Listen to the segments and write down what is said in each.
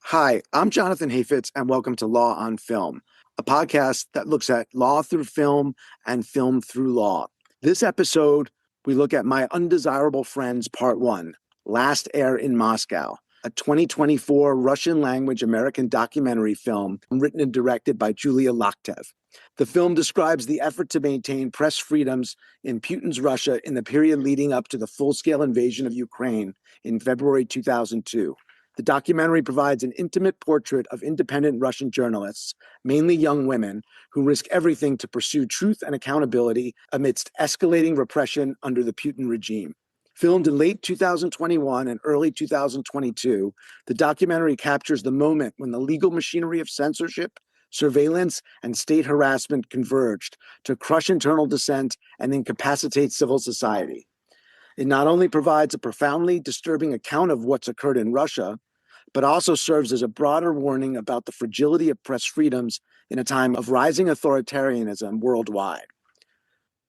Hi, I'm Jonathan Hafitz, and welcome to Law on Film, a podcast that looks at law through film and film through law. This episode, we look at My Undesirable Friends Part 1, Last Air in Moscow, a 2024 Russian-language American documentary film written and directed by Julia Loktev. The film describes the effort to maintain press freedoms in Putin's Russia in the period leading up to the full-scale invasion of Ukraine in February 2002. The documentary provides an intimate portrait of independent Russian journalists, mainly young women, who risk everything to pursue truth and accountability amidst escalating repression under the Putin regime. Filmed in late 2021 and early 2022, the documentary captures the moment when the legal machinery of censorship, surveillance, and state harassment converged to crush internal dissent and incapacitate civil society. It not only provides a profoundly disturbing account of what's occurred in Russia, but also serves as a broader warning about the fragility of press freedoms in a time of rising authoritarianism worldwide.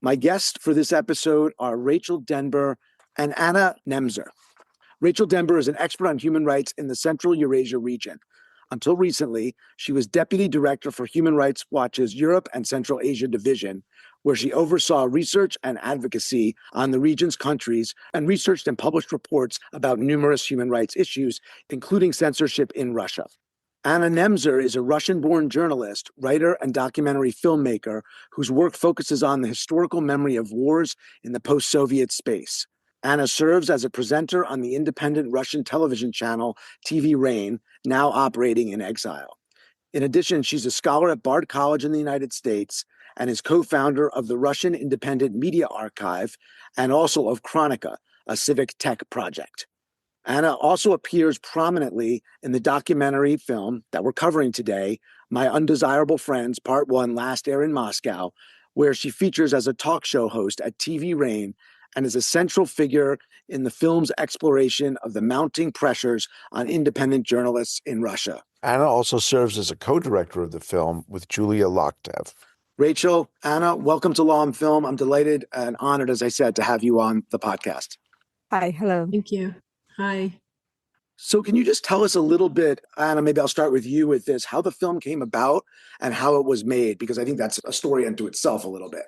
My guests for this episode are Rachel Denber and Anna Nemzer. Rachel Denber is an expert on human rights in the Central Eurasia region. Until recently, she was Deputy Director for Human Rights Watch's Europe and Central Asia Division, where she oversaw research and advocacy on the region's countries and researched and published reports about numerous human rights issues, including censorship in Russia. Anna Nemzer is a Russian-born journalist, writer, and documentary filmmaker whose work focuses on the historical memory of wars in the post-Soviet space. Anna serves as a presenter on the independent Russian television channel TV Rain, now operating in exile. In addition, she's a scholar at Bard College in the United States and is co-founder of the Russian Independent Media Archive and also of Chronica, a civic tech project. Anna also appears prominently in the documentary film that we're covering today, My Undesirable Friends Part 1, Last Air in Moscow, where she features as a talk show host at TV Rain and is a central figure in the film's exploration of the mounting pressures on independent journalists in Russia. Anna also serves as a co-director of the film with Julia Loktev. Rachel, Anna, welcome to Law on Film. I'm delighted and honored, as I said, to have you on the podcast. Hi, hello. Thank you. Hi. So can you just tell us a little bit, Anna, maybe I'll start with you with this, how the film came about and how it was made, because I think that's a story unto itself a little bit.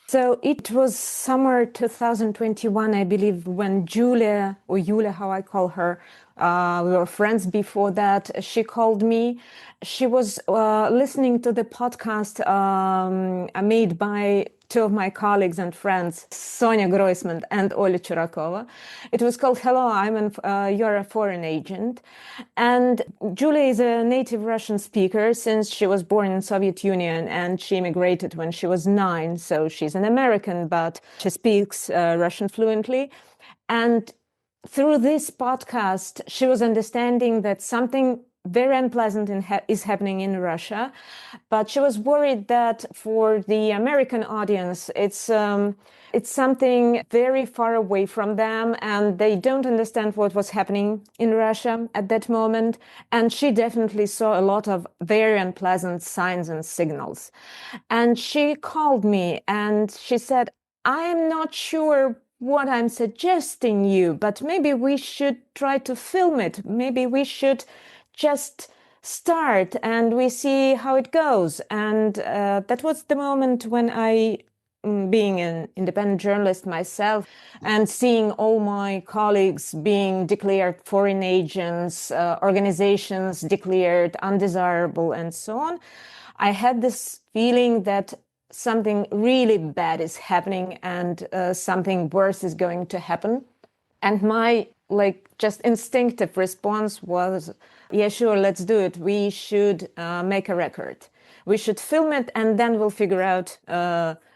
So it was summer 2021, I believe, when Julia, how I call her, we were friends before that. She called me. She was listening to the podcast made by two of my colleagues and friends, Sonia Groisman and Oля Churakova. It was called Hello, You're a Foreign Agent. And Julia is a native Russian speaker since she was born in Soviet Union and she immigrated when she was 9. So she's an American, but she speaks Russian fluently. And through this podcast, she was understanding that something very unpleasant is happening in Russia, but she was worried that for the American audience, it's something very far away from them, and they don't understand what was happening in Russia at that moment. And she definitely saw a lot of very unpleasant signs and signals. And she called me and she said, I am not sure what I'm suggesting you, but maybe we should try to film it. Maybe we should just start and we see how it goes. And that was the moment when I, being an independent journalist myself and seeing all my colleagues being declared foreign agents, organizations declared undesirable and so on, I had this feeling that something really bad is happening and something worse is going to happen. And my just instinctive response was, yeah, sure, let's do it. We should make a record. We should film it and then we'll figure out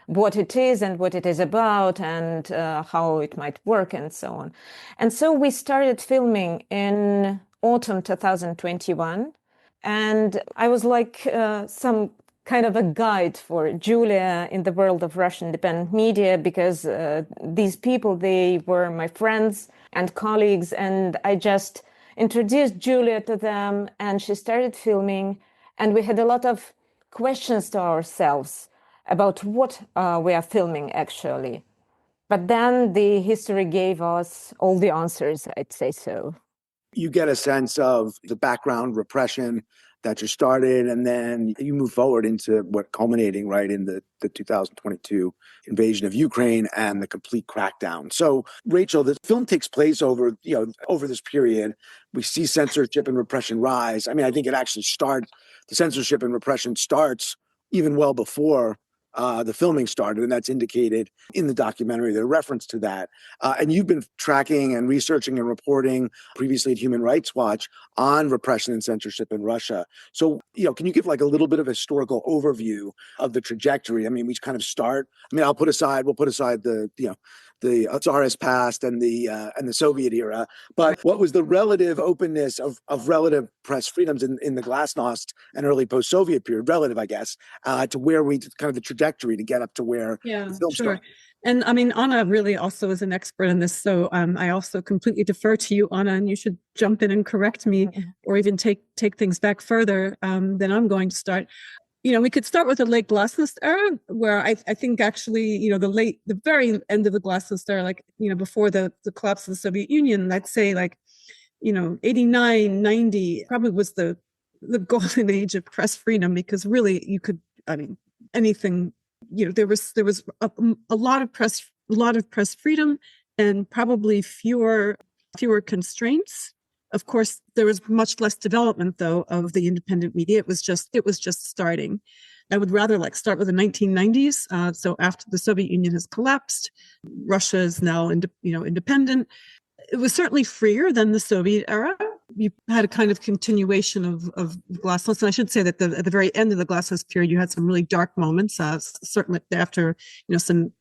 what it is and what it is about and how it might work and so on. And so we started filming in autumn 2021. And I was like some kind of a guide for Julia in the world of Russian independent media because these people, they were my friends and colleagues, and I just introduced Julia to them and she started filming, and we had a lot of questions to ourselves about what we are filming actually. But then the history gave us all the answers, I'd say so. you get a sense of the background repression that you started, and then you move forward into what culminating right in the 2022 invasion of Ukraine and the complete crackdown. So, Rachel, the film takes place over this period. We see censorship and repression rise. I mean, I think the censorship and repression starts even well before the filming started, and that's indicated in the documentary. There's a reference to that. And you've been tracking and researching and reporting previously at Human Rights Watch on repression and censorship in Russia. So, can you give like a little bit of a historical overview of the trajectory? I mean, we kind of start. I mean, we'll put aside the Tsarist past and the Soviet era, but what was the relative openness of relative press freedoms in the Glasnost and early post-Soviet period, relative, I guess, to where we kind of the trajectory to get up to where the film started. And I mean, Anna really also is an expert in this. So I also completely defer to you, Anna, and you should jump in and correct me or even take things back further than I'm going to start. We could start with the late Glasnost era, where I think actually, the very end of the Glasnost era, like, before the collapse of the Soviet Union, I'd say like, 89, 90 probably was the golden age of press freedom, because really you could, anything, there was a lot of press freedom and probably fewer constraints. Of course, there was much less development, though, of the independent media. It was just starting. I would rather start with the 1990s. So after the Soviet Union has collapsed, Russia is now independent. It was certainly freer than the Soviet era. You had a kind of continuation of Glasnost. And I should say that at the very end of the Glasnost period, you had some really dark moments, certainly after some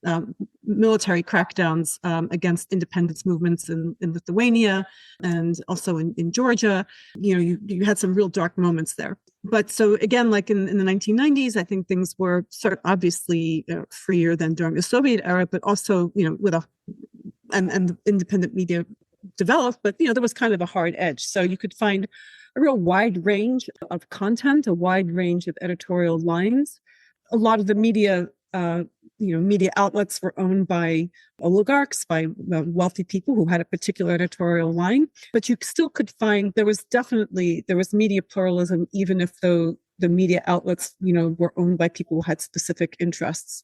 military crackdowns against independence movements in Lithuania and also in Georgia. You had some real dark moments there. But so again, like in the 1990s, I think things were sort of obviously freer than during the Soviet era, but also, with and the independent media developed, but there was kind of a hard edge. So you could find a real wide range of content, a wide range of editorial lines. A lot of the media, media outlets were owned by oligarchs, by wealthy people who had a particular editorial line. But you still could find there was media pluralism, even if the media outlets, were owned by people who had specific interests.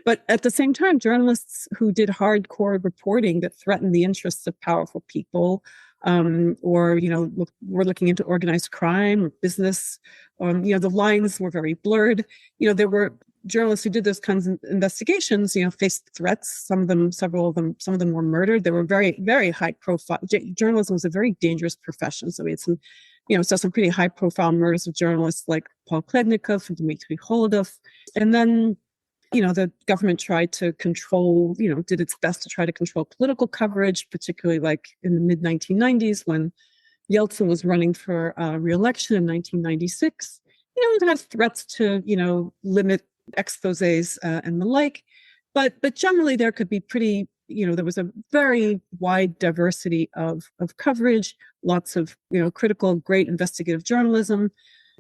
But at the same time, journalists who did hardcore reporting that threatened the interests of powerful people, or, were looking into organized crime or business, the lines were very blurred. There were journalists who did those kinds of investigations, faced threats. Several of them were murdered. They were very, very high profile. Journalism was a very dangerous profession. So we had some pretty high profile murders of journalists like Paul Klednikov and Dmitry Holodov. And then, the government tried to control, did its best to try to control political coverage, particularly like in the mid 1990s when Yeltsin was running for re-election in 1996. It had threats to, limit exposés and the like. But generally there could be pretty, there was a very wide diversity of coverage, lots of, critical, great investigative journalism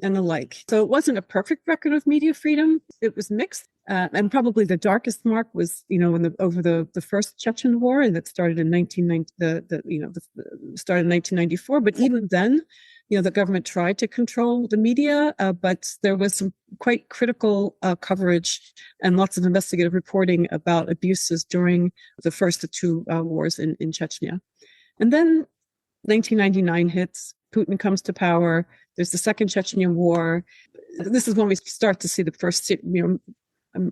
and the like. So it wasn't a perfect record of media freedom. It was mixed. And probably the darkest mark was, over the first Chechen war, and that started in 1994. But even then, the government tried to control the media, but there was some quite critical coverage and lots of investigative reporting about abuses during the first of two wars in Chechnya. And then 1999 hits, Putin comes to power. There's the second Chechnya war. This is when we start to see the first,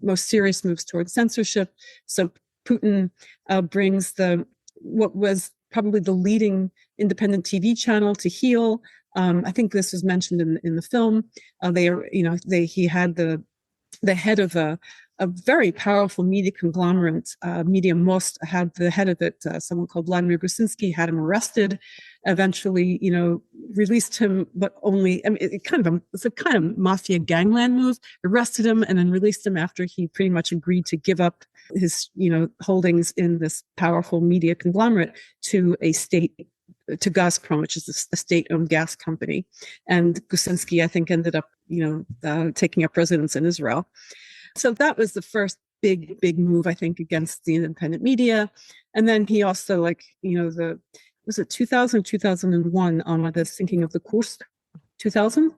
most serious moves towards censorship. So Putin brings what was probably the leading independent TV channel to heel. I think this was mentioned in the film. He had the head of a very powerful media conglomerate, Media Most, had the head of it, someone called Vladimir Gusinsky, had him arrested, eventually, released him, but only, it's a kind of mafia gangland move, arrested him and then released him after he pretty much agreed to give up his, holdings in this powerful media conglomerate to Gazprom, which is a state-owned gas company. And Gusinsky, I think, ended up, taking up residence in Israel. So that was the first big move, I think, against the independent media. And then he also, was it 2000, 2001 on the sinking of the Kursk? 2000?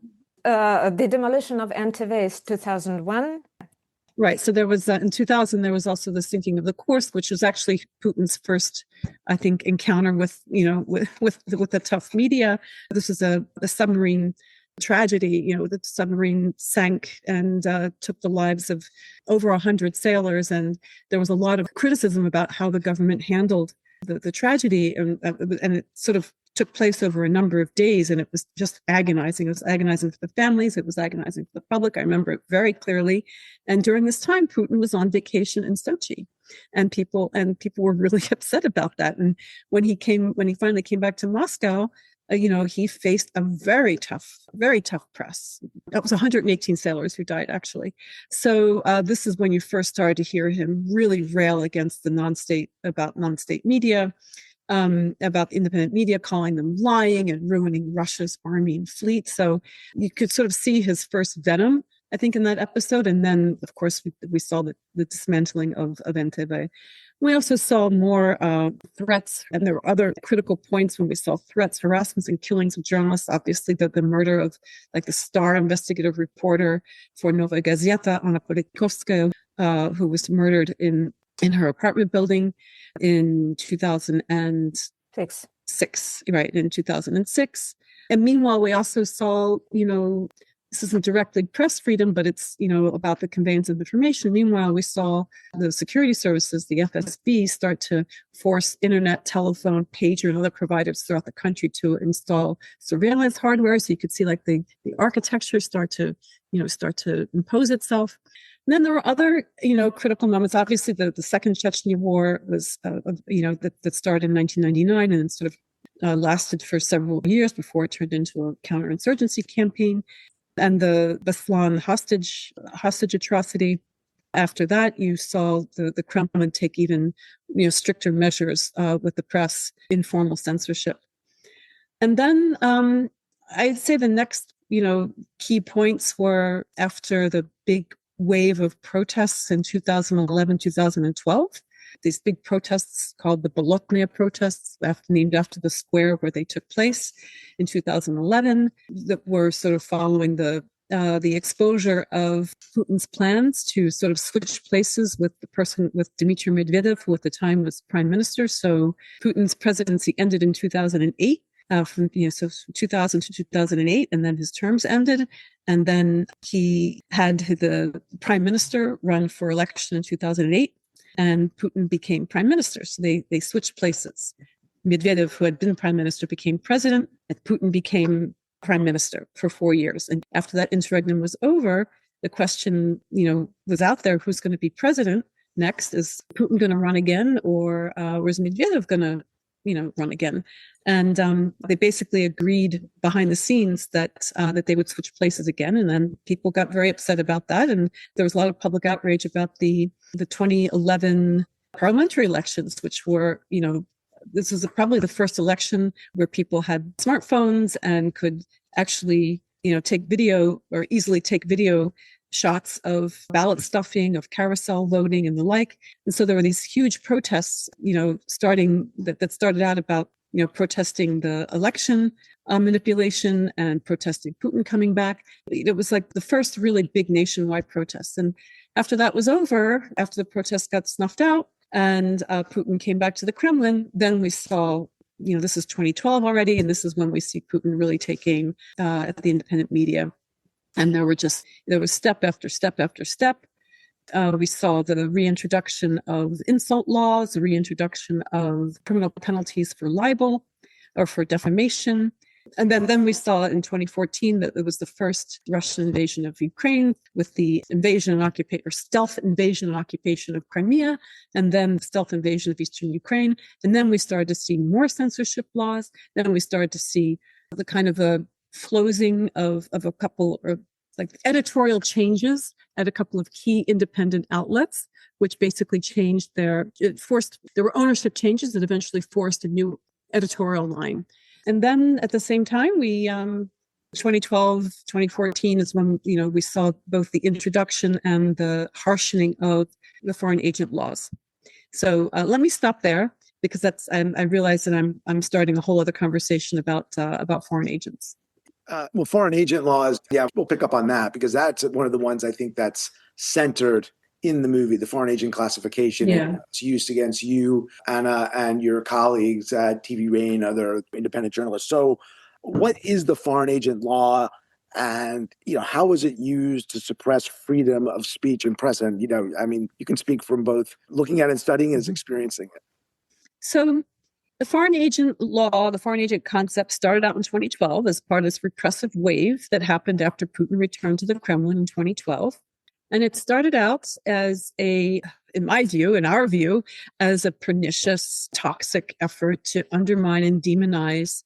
The demolition of NTV is 2001. Right. So there was in 2000, there was also the sinking of the Kursk, which was actually Putin's first, I think, encounter with, with the tough media. This was a submarine tragedy. The submarine sank and took the lives of over 100 sailors. And there was a lot of criticism about how the government handled the tragedy. And it sort of took place over a number of days, and it was just agonizing. It was agonizing for the families. It was agonizing for the public. I remember it very clearly. And during this time, Putin was on vacation in Sochi, and people were really upset about that. And when he finally came back to Moscow, he faced a very tough press. That was 118 sailors who died, actually. So this is when you first started to hear him really rail against the non-state media. About independent media, calling them lying and ruining Russia's army and fleet. So you could sort of see his first venom, I think, in that episode. And then, of course, we saw the dismantling of NTV. We also saw more threats, and there were other critical points when we saw threats, harassments, and killings of journalists. Obviously, the murder of the star investigative reporter for Novaya Gazeta, Anna Nemzer, who was murdered in her apartment building in 2006, right, in 2006. And meanwhile, we also saw, this isn't directly press freedom, but it's, about the conveyance of information. Meanwhile, we saw the security services, the FSB, start to force internet, telephone, pager, and other providers throughout the country to install surveillance hardware. So you could see the architecture start to impose itself. And then there were other, critical moments. Obviously, the Second Chechnya War was, that started in 1999 and sort of lasted for several years before it turned into a counterinsurgency campaign. And the Beslan hostage atrocity. After that, you saw the Kremlin take even, stricter measures with the press, informal censorship. And then I'd say the next, key points were after the big wave of protests in 2011, 2012. These big protests called the Bolotnaya protests, named after the square where they took place in 2011, that were sort of following the exposure of Putin's plans to sort of switch places with Dmitry Medvedev, who at the time was prime minister. So Putin's presidency ended in 2008. From 2000 to 2008, and then his terms ended, and then he had the prime minister run for election in 2008, and Putin became prime minister. So they switched places. Medvedev, who had been prime minister, became president, and Putin became prime minister for 4 years. And after that interregnum was over, the question, was out there: who's going to be president next? Is Putin going to run again, or is Medvedev going to run again? And they basically agreed behind the scenes that they would switch places again. And then people got very upset about that. And there was a lot of public outrage about the 2011 parliamentary elections, which were, this was probably the first election where people had smartphones and could actually, take video or easily take video shots of ballot stuffing, of carousel voting and the like. And so there were these huge protests, that started out about, protesting the election manipulation and protesting Putin coming back. It was like the first really big nationwide protests. And after that was over, after the protests got snuffed out and Putin came back to the Kremlin, then we saw, this is 2012 already, and this is when we see Putin really taking at the independent media. And there was step after step after step. We saw the reintroduction of insult laws, the reintroduction of criminal penalties for libel or for defamation. And then we saw in 2014 that it was the first Russian invasion of Ukraine, with the invasion and occupation, or stealth invasion and occupation of Crimea, and then stealth invasion of eastern Ukraine. And then we started to see more censorship laws. Then we started to see the kind of a closing of a couple, or editorial changes at a couple of key independent outlets, which basically changed there were ownership changes that eventually forced a new editorial line. And then at the same time, 2012, 2014 is when, we saw both the introduction and the harshening of the foreign agent laws. So let me stop there. because I realize that I'm starting a whole other conversation about foreign agents. Well, foreign agent laws, yeah, we'll pick up on that because that's one of the ones I think that's centered in the movie, the foreign agent classification. Yeah. It's used against you, Anna, and your colleagues at TV Rain, other independent journalists. So what is the foreign agent law, and how is it used to suppress freedom of speech and press? And you can speak from both looking at it and studying it as experiencing it. So the foreign agent law, the foreign agent concept started out in 2012 as part of this repressive wave that happened after Putin returned to the Kremlin in 2012. And it started out as in our view, as a pernicious, toxic effort to undermine and demonize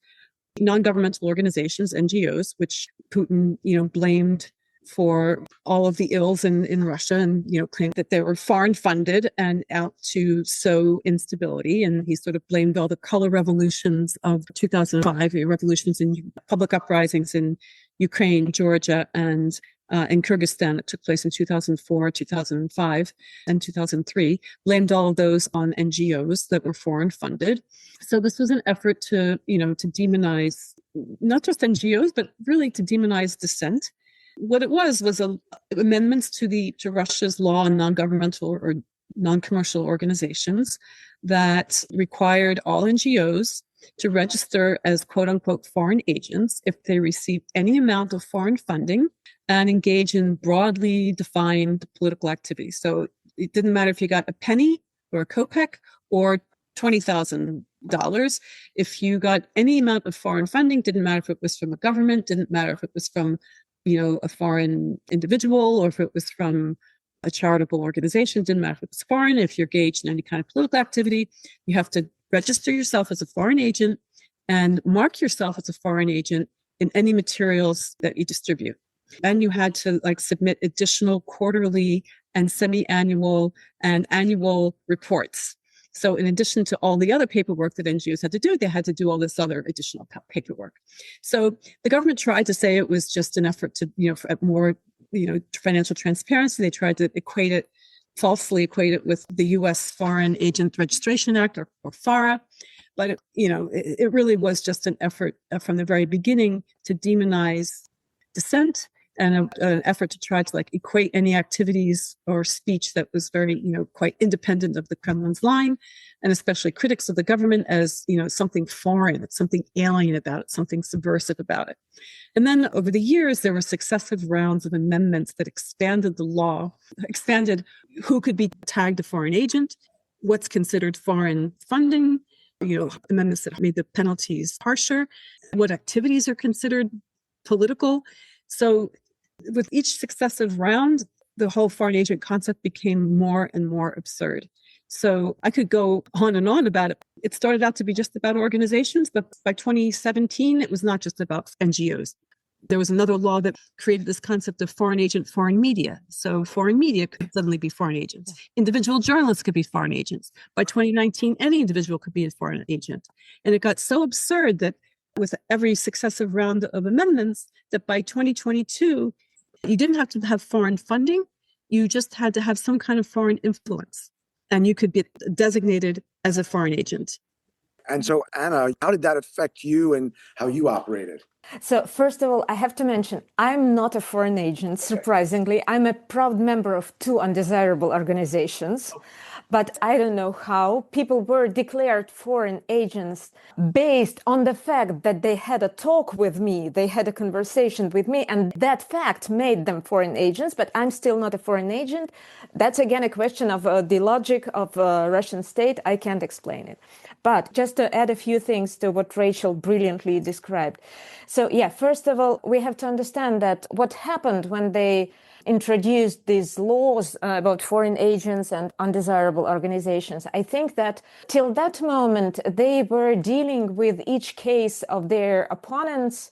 non-governmental organizations, NGOs, which Putin, blamed for all of the ills in Russia, and claimed that they were foreign funded and out to sow instability. And he sort of blamed all the color revolutions of 2005, revolutions in public uprisings in Ukraine, Georgia, and in Kyrgyzstan that took place in 2004, 2005, and 2003, blamed all of those on NGOs that were foreign funded. So this was an effort to demonize not just NGOs, but really to demonize dissent. What it was amendments to Russia's law on non-governmental or non-commercial organizations that required all NGOs to register as quote unquote foreign agents if they received any amount of foreign funding and engage in broadly defined political activity. So it didn't matter if you got a penny or a kopeck or $20,000. If you got any amount of foreign funding, didn't matter if it was from a government, didn't matter if it was from a foreign individual or if it was from a charitable organization, didn't matter if it was foreign. If you're engaged in any kind of political activity, you have to register yourself as a foreign agent and mark yourself as a foreign agent in any materials that you distribute. And you had to submit additional quarterly and semi-annual and annual reports. So in addition to all the other paperwork that NGOs had to do, they had to do all this other additional paperwork. So the government tried to say it was just an effort to, for more, financial transparency. They tried to falsely equate it with the U.S. Foreign Agent Registration Act or FARA. But, it really was just an effort from the very beginning to demonize dissent and an effort to try to equate any activities or speech that was very, quite independent of the Kremlin's line, and especially critics of the government as, something foreign, something alien about it, something subversive about it. And then over the years, there were successive rounds of amendments that expanded the law, expanded who could be tagged a foreign agent, what's considered foreign funding, amendments that made the penalties harsher, what activities are considered political. So with each successive round, the whole foreign agent concept became more and more absurd. So I could go on and on about it. It started out to be just about organizations, but by 2017, it was not just about NGOs. There was another law that created this concept of foreign agent, foreign media. So foreign media could suddenly be foreign agents. Individual journalists could be foreign agents. By 2019, any individual could be a foreign agent. And it got so absurd that with every successive round of amendments, that by 2022, you didn't have to have foreign funding. You just had to have some kind of foreign influence, and you could be designated as a foreign agent. And so, Anna, how did that affect you and how you operated? So first of all, I have to mention, I'm not a foreign agent, surprisingly. I'm a proud member of 2 undesirable organizations. But I don't know how people were declared foreign agents based on the fact that they had a talk with me, they had a conversation with me, and that fact made them foreign agents, but I'm still not a foreign agent. That's again a question of the logic of Russian state. I can't explain it. But just to add a few things to what Rachel brilliantly described. So yeah, first of all, we have to understand that what happened when they introduced these laws about foreign agents and undesirable organizations. I think that till that moment, they were dealing with each case of their opponents,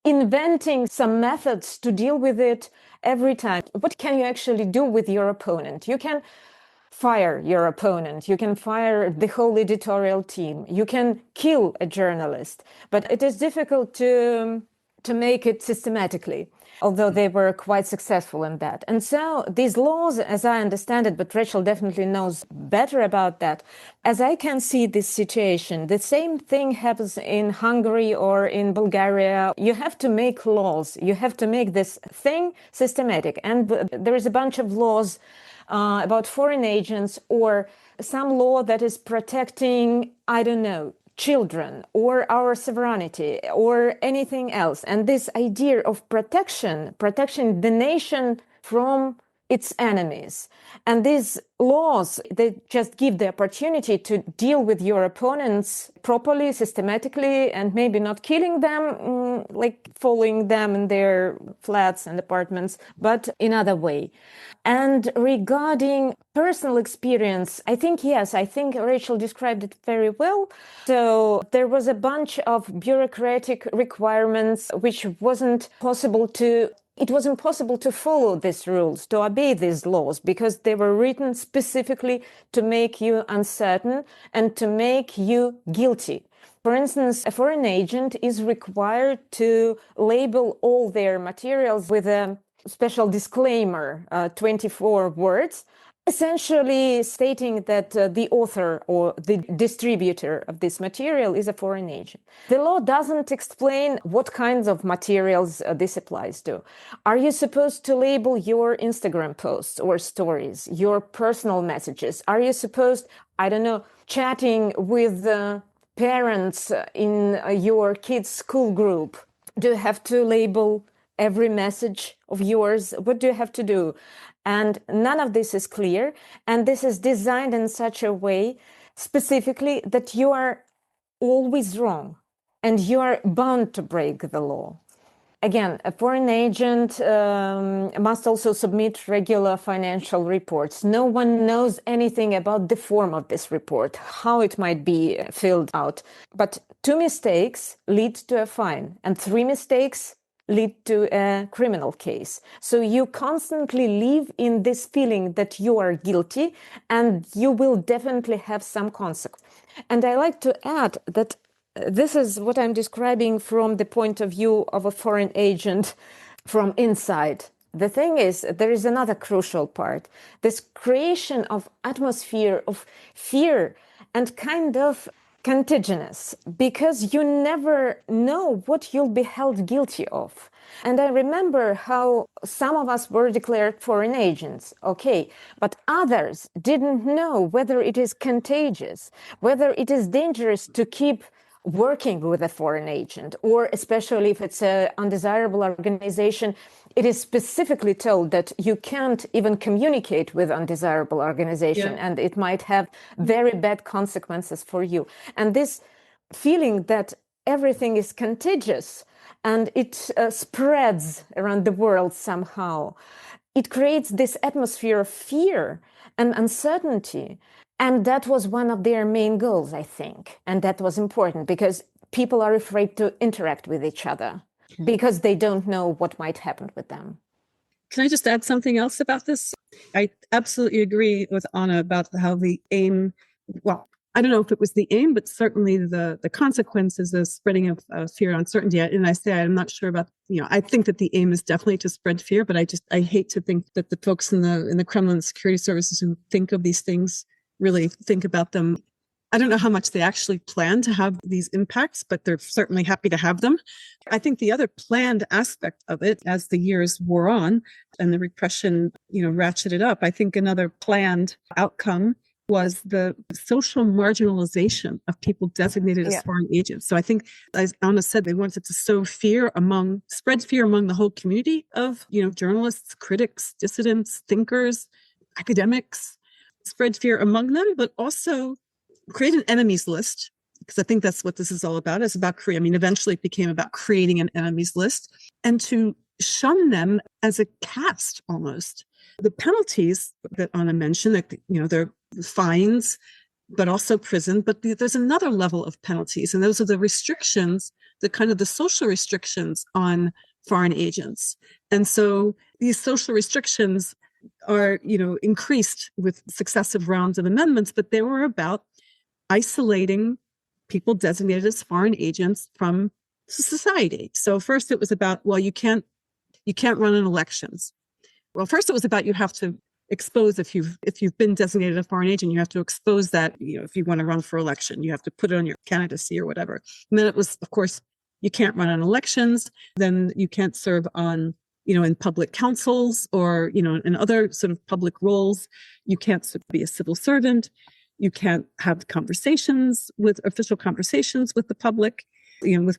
inventing some methods to deal with it every time. What can you actually do with your opponent? You can fire your opponent. You can fire the whole editorial team. You can kill a journalist. But it is difficult to to make it systematically, although they were quite successful in that. And so these laws, as I understand it, but Rachel definitely knows better about that, as I can see this situation, the same thing happens in Hungary or in Bulgaria. You have to make laws. You have to make this thing systematic. And there is a bunch of laws about foreign agents, or some law that is protecting, I don't know, children or our sovereignty or anything else. And this idea of protecting the nation from its enemies. And these laws, they just give the opportunity to deal with your opponents properly, systematically, and maybe not killing them, like following them in their flats and apartments, but in other way. And regarding personal experience, I think Rachel described it very well. So there was a bunch of bureaucratic requirements which it was impossible to follow these rules, to obey these laws, because they were written specifically to make you uncertain and to make you guilty. For instance, a foreign agent is required to label all their materials with a special disclaimer, 24 words, essentially stating that the author or the distributor of this material is a foreign agent. The law doesn't explain what kinds of materials this applies to. Are you supposed to label your Instagram posts or stories, your personal messages? Are you supposed, chatting with parents in your kids' school group? Do you have to label every message of yours? What do you have to do? And none of this is clear. And this is designed in such a way specifically that you are always wrong and you are bound to break the law. Again, a foreign agent must also submit regular financial reports. No one knows anything about the form of this report, how it might be filled out. But 2 mistakes lead to a fine, and 3 mistakes lead to a criminal case. So you constantly live in this feeling that you are guilty and you will definitely have some consequence. And I like to add that this is what I'm describing from the point of view of a foreign agent from inside. The thing is, there is another crucial part. This creation of atmosphere of fear and kind of contagious, because you never know what you'll be held guilty of. And I remember how some of us were declared foreign agents, okay, but others didn't know whether it is contagious, whether it is dangerous to keep working with a foreign agent, or especially if it's an undesirable organization, it is specifically told that you can't even communicate with undesirable organization, and it might have very bad consequences for you. And this feeling that everything is contagious and it spreads around the world somehow, it creates this atmosphere of fear and uncertainty. And that was one of their main goals, I think. And that was important because people are afraid to interact with each other because they don't know what might happen with them. Can I just add something else about this? I absolutely agree with Anna about how the aim, well, I don't know if it was the aim, but certainly the consequences of spreading of fear and uncertainty. And I say I'm not sure about, I think that the aim is definitely to spread fear, but I hate to think that the folks in the Kremlin security services who think of these things really think about them. I don't know how much they actually plan to have these impacts, but they're certainly happy to have them. I think the other planned aspect of it, as the years wore on and the repression, ratcheted up, I think another planned outcome was the social marginalization of people designated as foreign agents. So I think, as Anna said, they wanted to spread fear among the whole community of, journalists, critics, dissidents, thinkers, academics, spread fear among them, but also create an enemies list, because I think that's what this is all about. It's about eventually it became about creating an enemies list and to shun them as a caste almost. The penalties that Anna mentioned, that, they're fines, but also prison. But there's another level of penalties, and those are the restrictions, the social restrictions on foreign agents. And so these social restrictions are, increased with successive rounds of amendments, but they were about isolating people designated as foreign agents from society. So first it was about, well, you can't run in elections. Well, first it was about you have to expose if you've been designated a foreign agent, you have to expose that, if you want to run for election, you have to put it on your candidacy or whatever. And then it was, of course, you can't run on elections, then you can't serve on, in public councils or, in other sort of public roles. You can't be a civil servant. You can't have official conversations with the public, with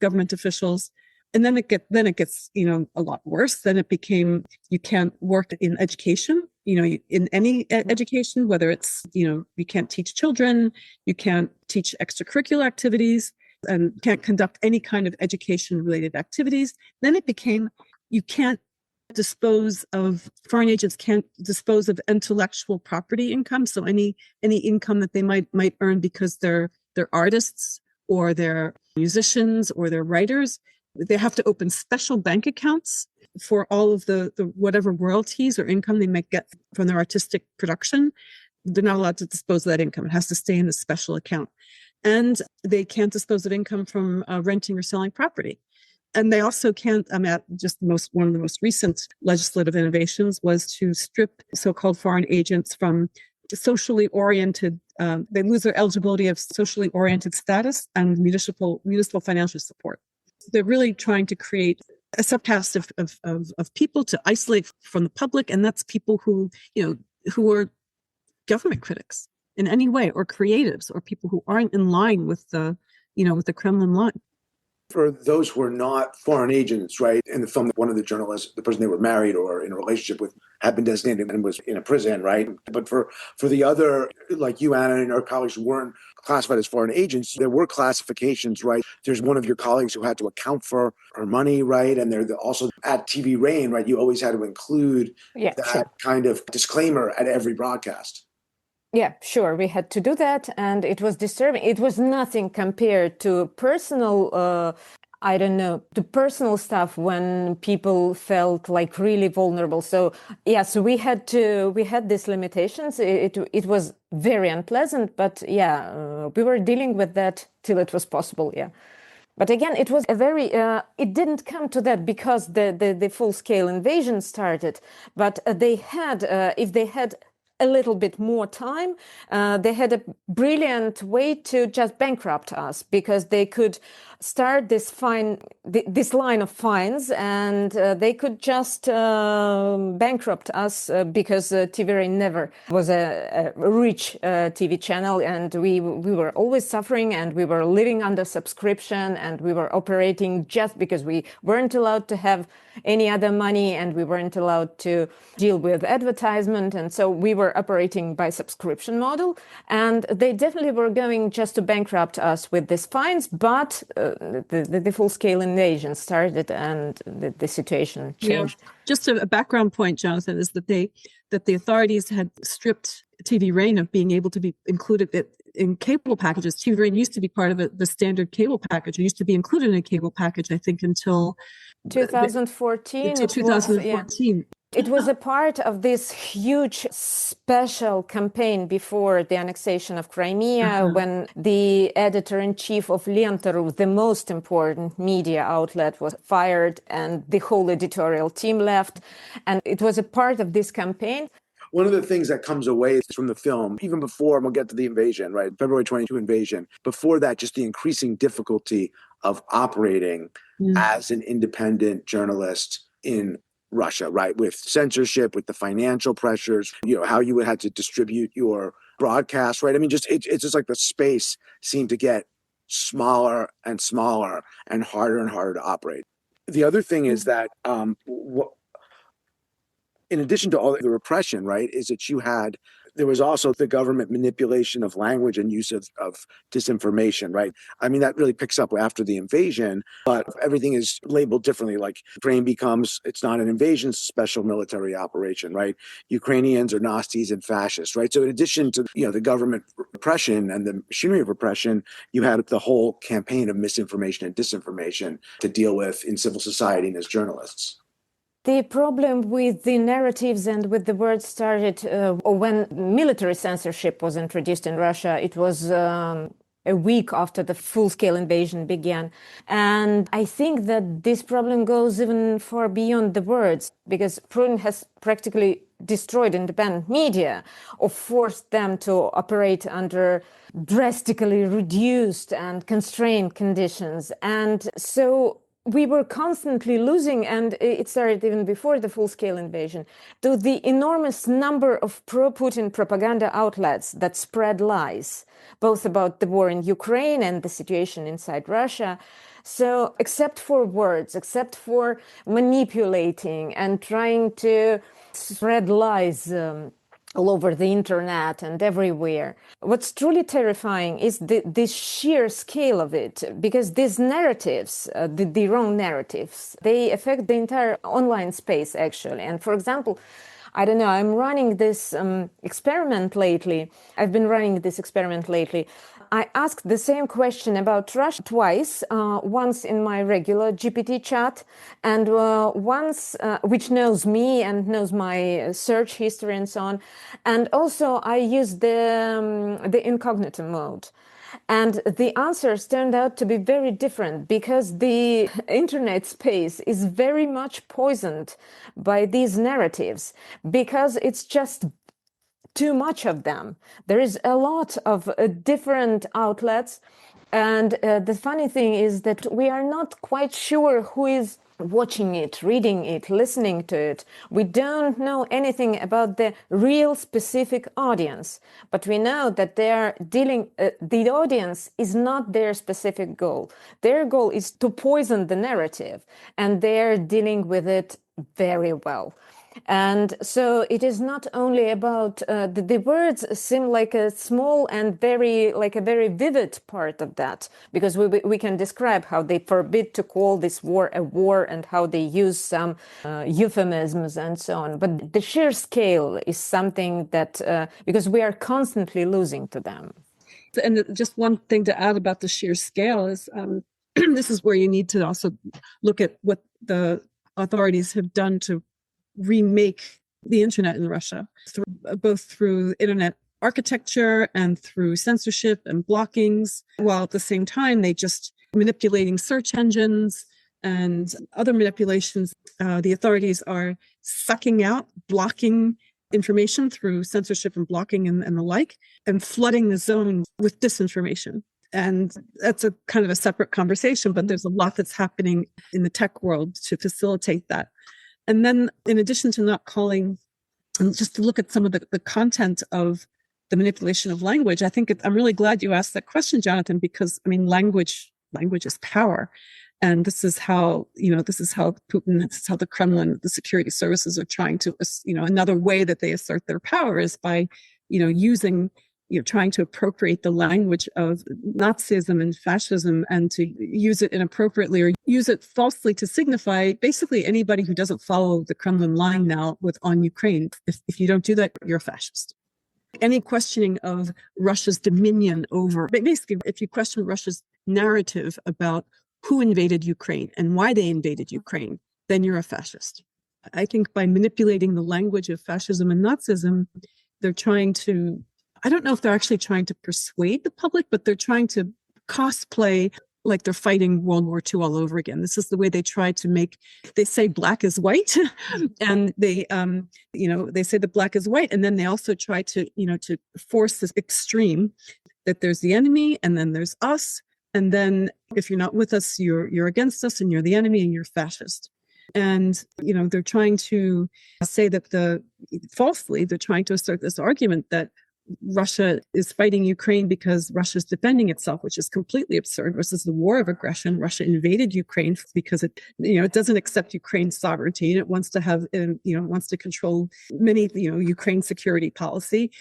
government officials. And then it gets, a lot worse. Then it became, you can't work in education, in any education, whether it's, you can't teach children, you can't teach extracurricular activities, and can't conduct any kind of education related activities. Then it became, foreign agents can't dispose of intellectual property income. So any income that they might earn because they're artists or they're musicians or they're writers, they have to open special bank accounts for all of the whatever royalties or income they might get from their artistic production. They're not allowed to dispose of that income. It has to stay in a special account. And they can't dispose of income from renting or selling property. And they also can't, one of the most recent legislative innovations was to strip so-called foreign agents from socially oriented, they lose their eligibility of socially oriented status and municipal financial support. They're really trying to create a subcaste of people to isolate from the public, and that's people who are government critics in any way, or creatives, or people who aren't in line with the Kremlin line. For those who are not foreign agents, right, in the film, one of the journalists, the person they were married or in a relationship with, had been designated and was in a prison, right? But for the other, like you, Anna, and our colleagues who weren't classified as foreign agents, there were classifications, right? There's one of your colleagues who had to account for her money, right? And they're also at TV Rain, right? You always had to include kind of disclaimer at every broadcast. Yeah, sure. We had to do that, and it was disturbing. It was nothing compared to personal, to personal stuff when people felt like really vulnerable. So we had these limitations. It was very unpleasant, but we were dealing with that till it was possible. Yeah. But again, it was it didn't come to that because the full-scale invasion started. But if they had a little bit more time, they had a brilliant way to just bankrupt us, because they could start this line of fines, and they could just bankrupt us because TV never was a rich TV channel, and we were always suffering, and we were living under subscription, and we were operating just because we weren't allowed to have any other money, and we weren't allowed to deal with advertisement, and so we were operating by subscription model, and they definitely were going just to bankrupt us with these fines, but the full-scale invasion started, and the situation changed. Yeah. Just a background point, Jonathan, is that the authorities had stripped TV Rain of being able to be included in cable packages. TV Rain used to be part of the standard cable package. It used to be included in a cable package, I think, until 2014. Until 2014. It was a part of this huge special campaign before the annexation of Crimea, when the editor-in-chief of Lenta.ru, the most important media outlet, was fired, and the whole editorial team left. And it was a part of this campaign. One of the things that comes away from the film, even before, and we'll get to the invasion, right? February 22 invasion. Before that, just the increasing difficulty of operating as an independent journalist in Russia, right? With censorship, with the financial pressures, how you would have to distribute your broadcast, right? I mean, it's just like the space seemed to get smaller and smaller and harder to operate. The other thing is that in addition to all the repression, right, is that there was also the government manipulation of language and use of disinformation, right? I mean, that really picks up after the invasion, but everything is labeled differently. Like Ukraine it's not an invasion, it's a special military operation, right? Ukrainians are Nazis and fascists, right? So in addition to, the government repression and the machinery of repression, you had the whole campaign of misinformation and disinformation to deal with in civil society and as journalists. The problem with the narratives and with the words started when military censorship was introduced in Russia. It was a week after the full-scale invasion began. And I think that this problem goes even far beyond the words, because Putin has practically destroyed independent media or forced them to operate under drastically reduced and constrained conditions. And so we were constantly losing, and it started even before the full-scale invasion, to the enormous number of pro-Putin propaganda outlets that spread lies, both about the war in Ukraine and the situation inside Russia. So except for words, except for manipulating and trying to spread lies all over the internet and everywhere, what's truly terrifying is the sheer scale of it, because these narratives, the wrong narratives, they affect the entire online space, actually. And for example, I don't know, I'm running this experiment lately. I've been running this experiment lately. I asked the same question about Russia twice, once in my regular GPT chat, and once, which knows me and knows my search history and so on. And also I used the incognito mode. And the answers turned out to be very different, because the internet space is very much poisoned by these narratives, because it's just too much of them. There is a lot of different outlets. And the funny thing is that we are not quite sure who is watching it, reading it, listening to it. We don't know anything about the real specific audience, but we know that they are dealing, the audience is not their specific goal. Their goal is to poison the narrative, and they're dealing with it very well. And so it is not only about the words seem like a small and very vivid part of that, because we can describe how they forbid to call this war a war and how they use some euphemisms and so on. But the sheer scale is something that, because we are constantly losing to them. And just one thing to add about the sheer scale is this is where you need to also look at what the authorities have done to remake the internet in Russia, both through internet architecture and through censorship and blockings, while at the same time they just manipulating search engines and other manipulations. The authorities are sucking out, blocking information through censorship and blocking and the like, and flooding the zone with disinformation. And that's a kind of a separate conversation, but there's a lot that's happening in the tech world to facilitate that. And then in addition to not calling, and just to look at some of the content of the manipulation of language, I think I'm really glad you asked that question, Jonathan, because I mean, language is power. And this is how Putin, this is how the Kremlin, the security services are trying to, another way that they assert their power is by, trying to appropriate the language of Nazism and fascism and to use it inappropriately or use it falsely to signify basically anybody who doesn't follow the Kremlin line now on Ukraine. If you don't do that, you're a fascist. Any questioning of Russia's dominion over, basically, if you question Russia's narrative about who invaded Ukraine and why they invaded Ukraine, then you're a fascist. I think by manipulating the language of fascism and Nazism, they're trying to, I don't know if they're actually trying to persuade the public, but they're trying to cosplay like they're fighting World War II all over again. This is the way they try to make, they say black is white and they say that black is white. And then they also try to, to force this extreme that there's the enemy and then there's us. And then if you're not with us, you're against us and you're the enemy and you're fascist. And, they're trying to say that falsely, they're trying to assert this argument that Russia is fighting Ukraine because Russia is defending itself, which is completely absurd. This is the war of aggression. Russia invaded Ukraine because it doesn't accept Ukraine's sovereignty. It wants to have, wants to control many, Ukraine security policy.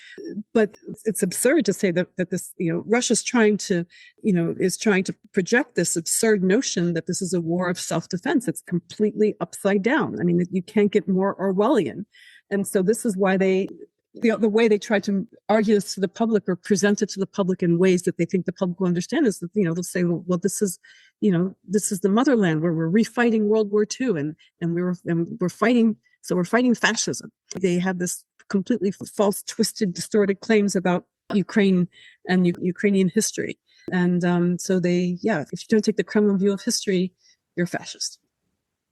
But it's absurd to say that this, Russia's trying to, is trying to project this absurd notion that this is a war of self-defense. It's completely upside down. I mean, you can't get more Orwellian. And so this is why the way they try to argue this to the public or present it to the public in ways that they think the public will understand is that, they'll say, well, this is the motherland where we're refighting World War II and we're fighting fascism. They have this completely false, twisted, distorted claims about Ukraine and Ukrainian history. And so if you don't take the Kremlin view of history, you're fascist.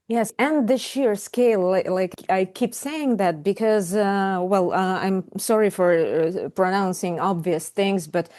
Yes, and the sheer scale, like I keep saying that because, I'm sorry for pronouncing obvious things, but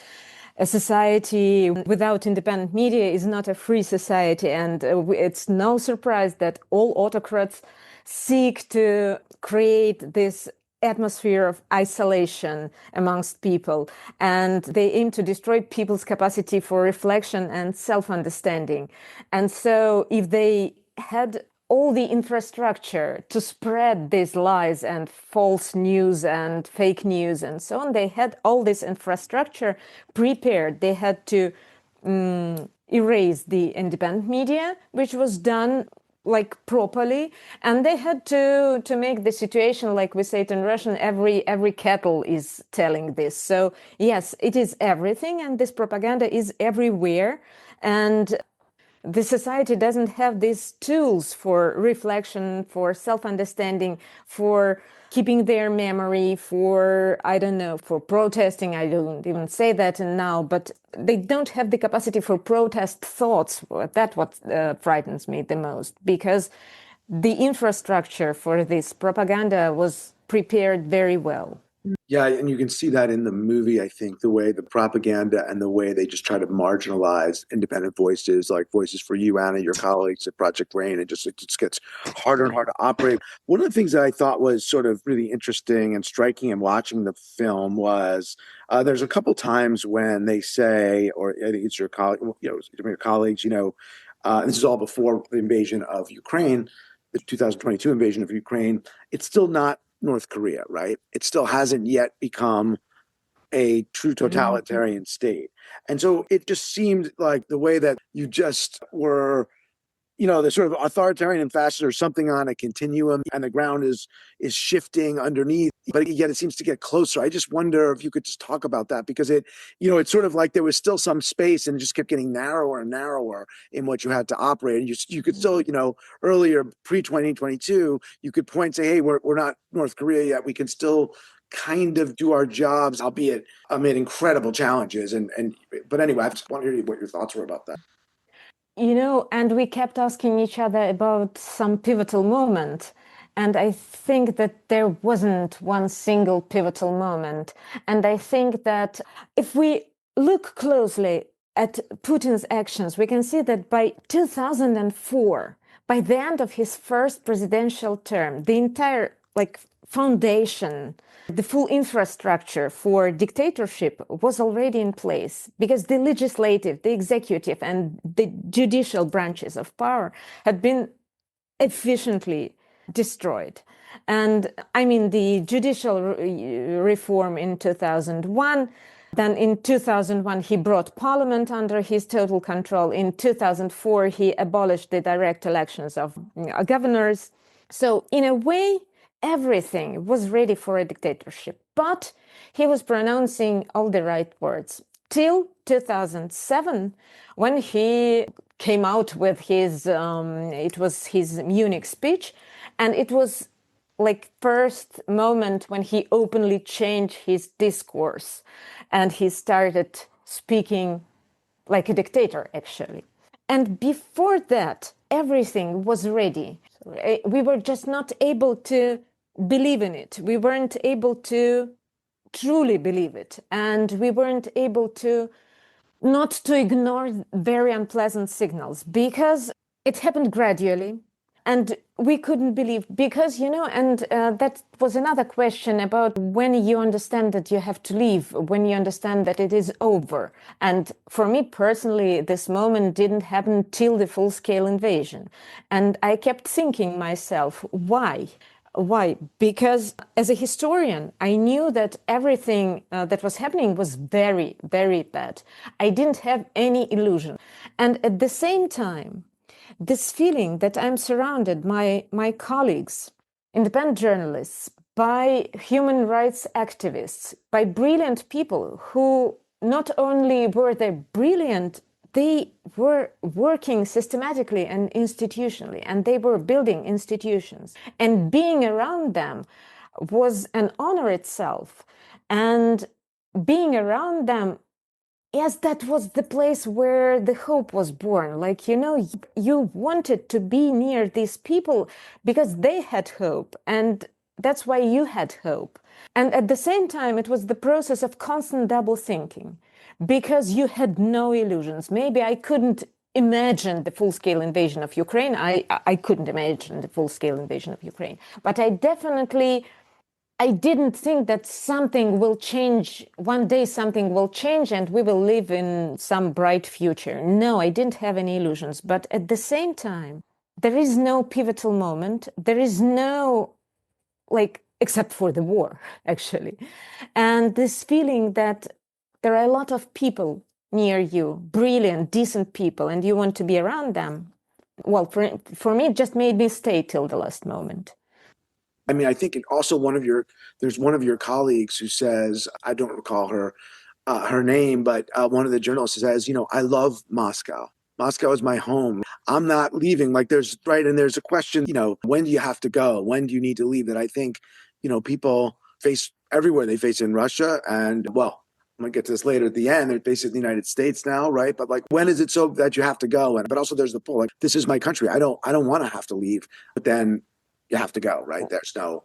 a society without independent media is not a free society. And it's no surprise that all autocrats seek to create this atmosphere of isolation amongst people, and they aim to destroy people's capacity for reflection and self-understanding. And so if they had all the infrastructure to spread these lies and false news and fake news and so on, they had all this infrastructure prepared. They had to erase the independent media, which was done like properly, and they had to make the situation, like we say it in Russian, every kettle is telling this. So yes, it is everything, and this propaganda is everywhere, and the society doesn't have these tools for reflection, for self-understanding, for keeping their memory, for, I don't know, for protesting. I don't even say that now, but they don't have the capacity for protest thoughts. That's what frightens me the most, because the infrastructure for this propaganda was prepared very well. Yeah, and you can see that in the movie, I think, the way the propaganda and the way they just try to marginalize independent voices, like Voices for You, Anna, your colleagues at Project Brain. It just gets harder and harder to operate. One of the things that I thought was sort of really interesting and striking in watching the film was there's a couple times when they say, or I think it's your colleague, your colleagues, this is all before the invasion of Ukraine, the 2022 invasion of Ukraine. It's still not North Korea, right? It still hasn't yet become a true totalitarian state. And so it just seemed like the way that you just were, the sort of authoritarian and fascist or something on a continuum, and the ground is shifting underneath, but yet it seems to get closer. I just wonder if you could just talk about that, because it's sort of like there was still some space and it just kept getting narrower and narrower in what you had to operate. And you could still, earlier pre-2022, you could point and say, hey, we're not North Korea yet. We can still kind of do our jobs, albeit amid incredible challenges. But anyway, I just want to hear what your thoughts were about that. And we kept asking each other about some pivotal moment. And I think that there wasn't one single pivotal moment. And I think that if we look closely at Putin's actions, we can see that by 2004, by the end of his first presidential term, the entire foundation, the full infrastructure for dictatorship was already in place, because the legislative, the executive, and the judicial branches of power had been efficiently destroyed. And I mean, the judicial reform in 2001, then in 2001, he brought parliament under his total control. In 2004, he abolished the direct elections of governors. So in a way, everything was ready for a dictatorship, but he was pronouncing all the right words till 2007, when he came out with it was his Munich speech, and it was like first moment when he openly changed his discourse, and he started speaking like a dictator, actually. And before that, everything was ready. We were just not able to believe in it. We weren't able to truly believe it. And we weren't able to not to ignore very unpleasant signals, because it happened gradually. And we couldn't believe, because, that was another question about when you understand that you have to leave, when you understand that it is over. And for me personally, this moment didn't happen till the full-scale invasion. And I kept thinking myself, why? Why? Because as a historian, I knew that everything that was happening was very, very bad. I didn't have any illusion. And at the same time, this feeling that I'm surrounded by my colleagues, independent journalists, by human rights activists, by brilliant people who not only were they brilliant, they were working systematically and institutionally, and they were building institutions. And being around them was an honor itself. And being around them yes, that was the place where the hope was born. Like, you wanted to be near these people because they had hope, and that's why you had hope. And at the same time, it was the process of constant double thinking because you had no illusions. Maybe I couldn't imagine the full-scale invasion of Ukraine. I couldn't imagine the full-scale invasion of Ukraine. But I didn't think that something will change. One day something will change and we will live in some bright future. No, I didn't have any illusions. But at the same time, there is no pivotal moment. There is no, except for the war, actually. And this feeling that there are a lot of people near you, brilliant, decent people, and you want to be around them. Well, for me, it just made me stay till the last moment. I mean, I think also there's one of your colleagues who says, I don't recall her name, but one of the journalists says, I love Moscow. Moscow is my home. I'm not leaving. Like and there's a question, when do you have to go? When do you need to leave? That I think, people face everywhere. They face in Russia, and well, I'm gonna get to this later at the end. They're based in the United States now, right? But like, when is it so that you have to go? But also there's the pull. Like, this is my country. I don't want to have to leave. But then you have to go, right? There's no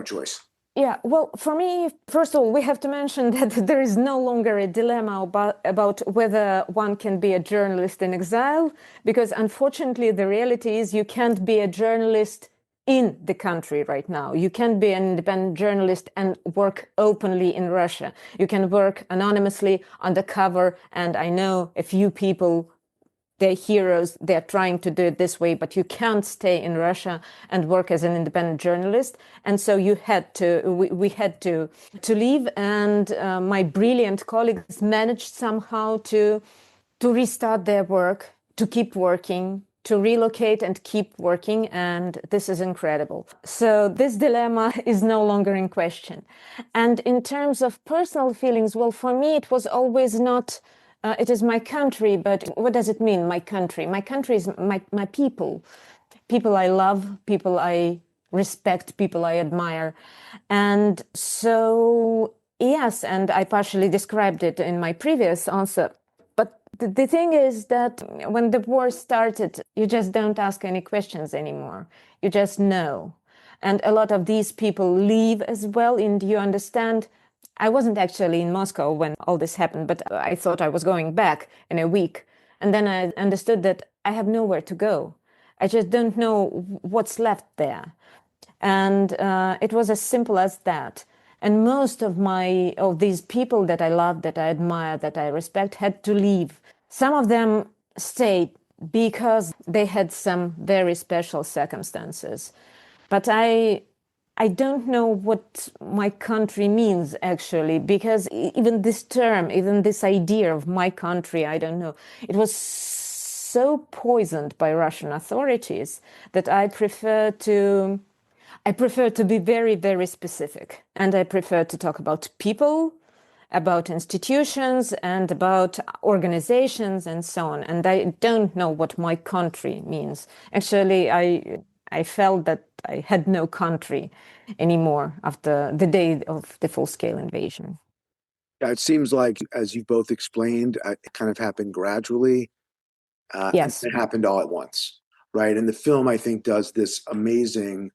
choice. Yeah, well, for me, first of all, we have to mention that there is no longer a dilemma about whether one can be a journalist in exile, because unfortunately, the reality is you can't be a journalist in the country right now. You can't be an independent journalist and work openly in Russia. You can work anonymously, undercover, and I know a few people, they're heroes, they're trying to do it this way, but you can't stay in Russia and work as an independent journalist. And so we had to leave. And my brilliant colleagues managed somehow to restart their work, to keep working, to relocate and keep working. And this is incredible. So this dilemma is no longer in question. And in terms of personal feelings, well, for me, it was always not... it is my country, but what does it mean, my country? My country is my people. People I love, people I respect, people I admire. And so, yes, and I partially described it in my previous answer. But the thing is that when the war started, you just don't ask any questions anymore. You just know. And a lot of these people leave as well, and you understand. I wasn't actually in Moscow when all this happened, but I thought I was going back in a week. And then I understood that I have nowhere to go. I just don't know what's left there. And it was as simple as that. And most of these people that I love, that I admire, that I respect, had to leave. Some of them stayed because they had some very special circumstances. But I don't know what my country means, actually, because even this term, even this idea of my country, I don't know, it was so poisoned by Russian authorities that I prefer to be very, very specific. And I prefer to talk about people, about institutions, and about organizations, and so on. And I don't know what my country means. Actually, I felt that I had no country anymore after the day of the full-scale invasion. Yeah, it seems like, as you both explained, it kind of happened gradually. Yes. It happened all at once, right? And the film, I think, does this amazing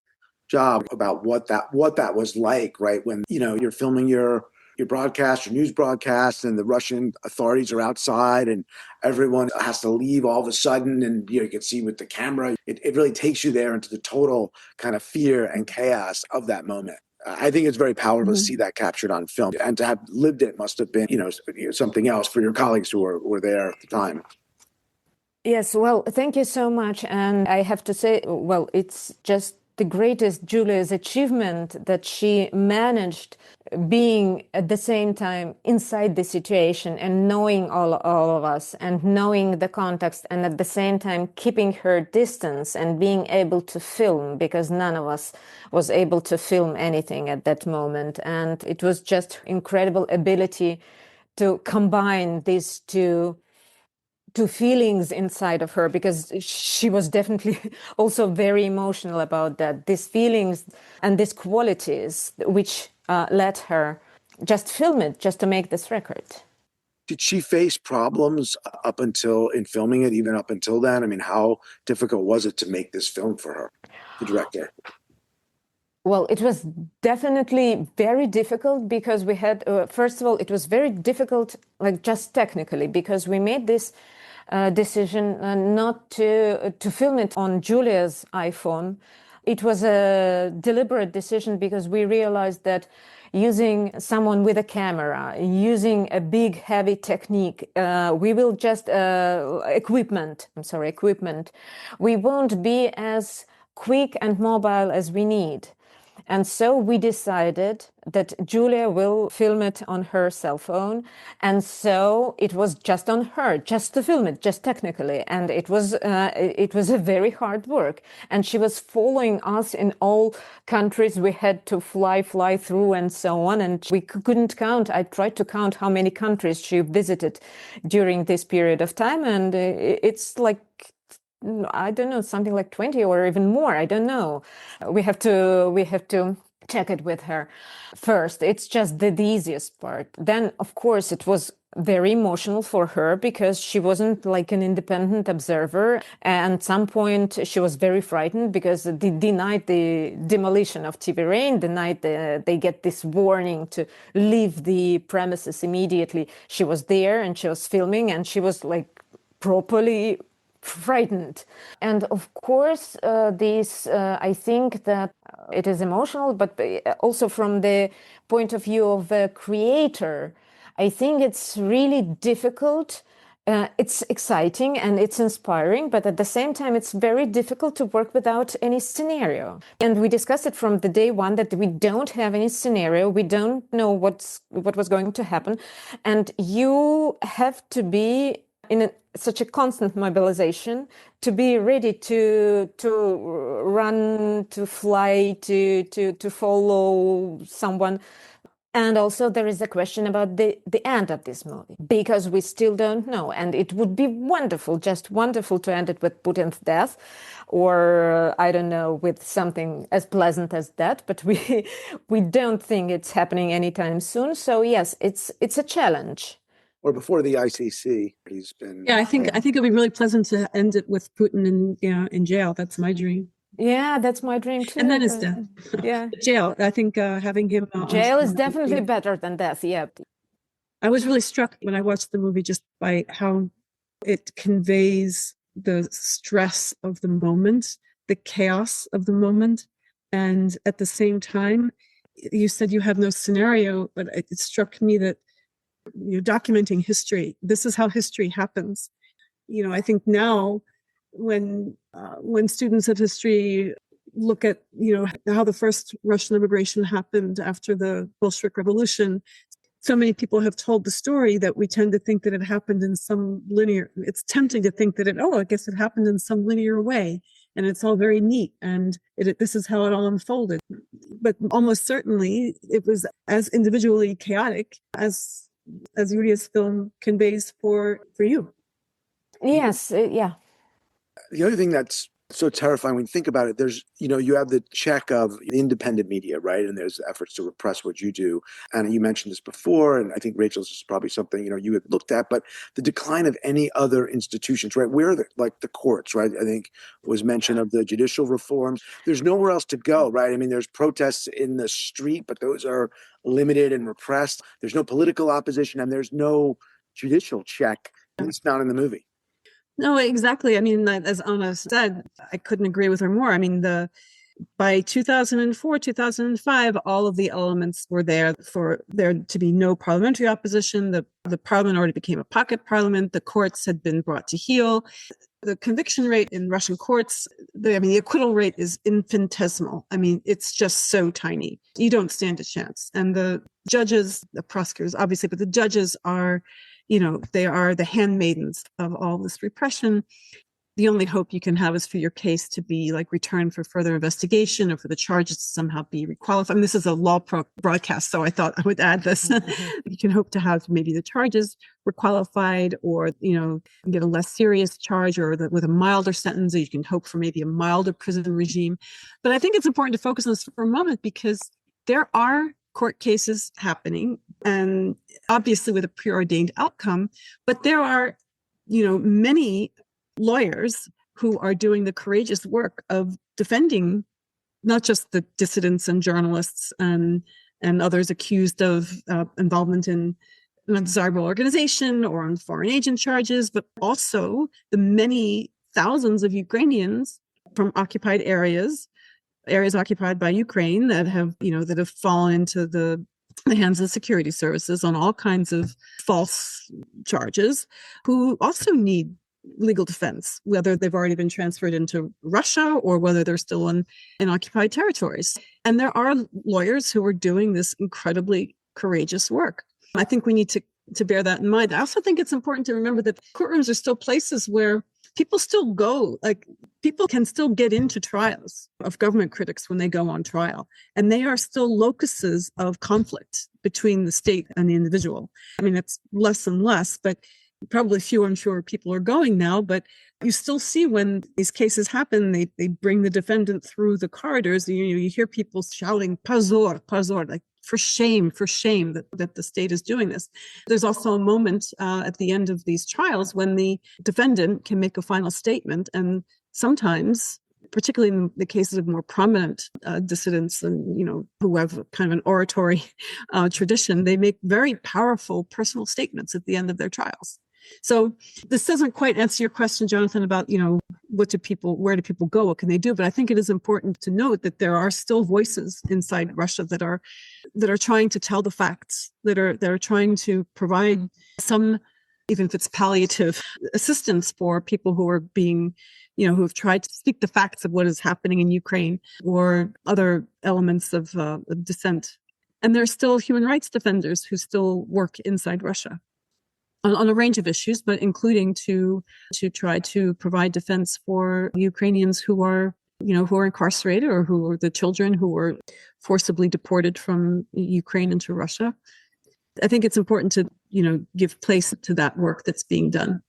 job about what that was like, right? When, you're filming your broadcast, your news broadcast, and the Russian authorities are outside and everyone has to leave all of a sudden. And you can see with the camera, it really takes you there into the total kind of fear and chaos of that moment. I think it's very powerful to see that captured on film, and to have lived it must have been, something else for your colleagues who were there at the time. Yes, well, thank you so much. And I have to say, well, it's just the greatest Julia's achievement that she managed being at the same time inside the situation and knowing all of us and knowing the context, and at the same time keeping her distance and being able to film, because none of us was able to film anything at that moment. And it was just incredible ability to combine these two feelings inside of her, because she was definitely also very emotional about that. These feelings and these qualities which let her just film it, just to make this record. Did she face problems up until in filming it, even up until then? I mean, how difficult was it to make this film for her, the director? Well, it was definitely very difficult because we had, first of all, it was very difficult, like just technically, because we made this decision not to film it on Julia's iPhone. It was a deliberate decision because we realized that using someone with a camera, using a big, heavy technique, we will just, equipment, we won't be as quick and mobile as we need. And so we decided that Julia will film it on her cell phone. And so it was just on her, just to film it, just technically. And it was a very hard work. And she was following us in all countries we had to fly through and so on. And we couldn't count. I tried to count how many countries she visited during this period of time. And it's like, I don't know, something like 20 or even more. I don't know. We have to check it with her first. It's just the easiest part. Then, of course, it was very emotional for her because she wasn't like an independent observer. And at some point, she was very frightened because the night the demolition of TV Rain, the night they get this warning to leave the premises immediately, she was there and she was filming and she was like properly frightened. And of course, I think that it is emotional, but also from the point of view of the creator, I think it's really difficult. It's exciting and it's inspiring, but at the same time, it's very difficult to work without any scenario. And we discussed it from the day one that we don't have any scenario. We don't know what was going to happen. And you have to be in such a constant mobilization to be ready to run, to fly, to follow someone. And also there is a question about the end of this movie, because we still don't know. And it would be wonderful, just wonderful to end it with Putin's death, or I don't know, with something as pleasant as that. But we don't think it's happening anytime soon. So yes, it's a challenge. Or before the ICC, he's been. Yeah, I think it'd be really pleasant to end it with Putin in jail. That's my dream. Yeah, that's my dream too. And then his death. Yeah, jail. I think having him. Jail is definitely better than death. Yeah. I was really struck when I watched the movie just by how it conveys the stress of the moment, the chaos of the moment, and at the same time, you said you have no scenario, but it struck me that you're documenting history. This is how history happens. I think now when students of history look at, how the first Russian immigration happened after the Bolshevik Revolution, so many people have told the story that we tend to think that it happened in some linear, it's tempting to think that I guess it happened in some linear way. And it's all very neat. And this is how it all unfolded. But almost certainly it was as individually chaotic as Julia's film conveys for you. Yes, yeah. The other thing that's so terrifying when you think about it, there's, you have the check of independent media, right? And there's efforts to repress what you do. And you mentioned this before, and I think Rachel's is probably something, you had looked at, but the decline of any other institutions, right? Where the courts, right? I think was mention of the judicial reforms. There's nowhere else to go, right? I mean, there's protests in the street, but those are limited and repressed. There's no political opposition and there's no judicial check. It's not in the movie. No, exactly. I mean, as Anna said, I couldn't agree with her more. I mean, by 2004, 2005, all of the elements were there for there to be no parliamentary opposition. The parliament already became a pocket parliament. The courts had been brought to heel. The conviction rate in Russian courts, the acquittal rate is infinitesimal. I mean, it's just so tiny. You don't stand a chance. And the judges, the prosecutors, obviously, but the judges are, they are the handmaidens of all this repression. The only hope you can have is for your case to be returned for further investigation or for the charges to somehow be requalified. I mean, this is a law broadcast, so I thought I would add this. You can hope to have maybe the charges requalified or, get a less serious charge or with a milder sentence, or you can hope for maybe a milder prison regime. But I think it's important to focus on this for a moment because there are court cases happening, and obviously with a preordained outcome. But there are, many lawyers who are doing the courageous work of defending not just the dissidents and journalists and others accused of involvement in an undesirable organization or on foreign agent charges, but also the many thousands of Ukrainians from occupied areas occupied by Ukraine that have fallen into the hands of security services on all kinds of false charges, who also need legal defense, whether they've already been transferred into Russia or whether they're still in occupied territories. And there are lawyers who are doing this incredibly courageous work. I think we need to bear that in mind. I also think it's important to remember that courtrooms are still places where people still go, people can still get into trials of government critics when they go on trial. And they are still locuses of conflict between the state and the individual. I mean, it's less and less, but probably fewer and fewer people are going now. But you still see when these cases happen, they bring the defendant through the corridors. You hear people shouting, "Pozor, pozor," like for shame that the state is doing this. There's also a moment at the end of these trials when the defendant can make a final statement. And sometimes, particularly in the cases of more prominent dissidents and, who have kind of an oratory tradition, they make very powerful personal statements at the end of their trials. So this doesn't quite answer your question, Jonathan, about, where do people go? What can they do? But I think it is important to note that there are still voices inside Russia that are trying to tell the facts, that are trying to provide some, even if it's palliative assistance for people who are being, who have tried to speak the facts of what is happening in Ukraine or other elements of dissent. And there are still human rights defenders who still work inside Russia on a range of issues, but including to try to provide defense for Ukrainians who are incarcerated or who are the children who were forcibly deported from Ukraine into Russia. I think it's important to, give place to that work that's being done.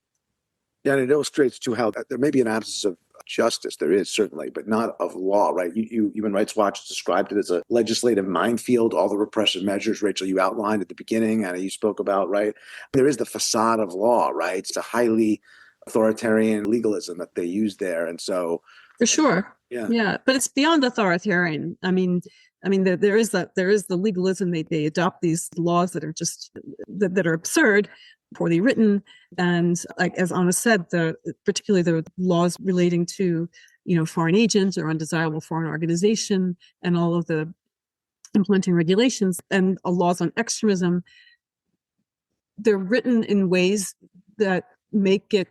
Yeah, and it illustrates too how there may be an absence of justice. There is certainly, but not of law, right? Human Rights Watch described it as a legislative minefield, all the repressive measures, Rachel, you outlined at the beginning, Anna, you spoke about, right? There is the facade of law, right? It's a highly authoritarian legalism that they use there. And so... For sure. Yeah. But it's beyond authoritarian. I mean, there is the legalism. They adopt these laws that are just, that are absurd, poorly written. And as Anna said, particularly the laws relating to, foreign agents or undesirable foreign organization and all of the implementing regulations and laws on extremism, they're written in ways that make it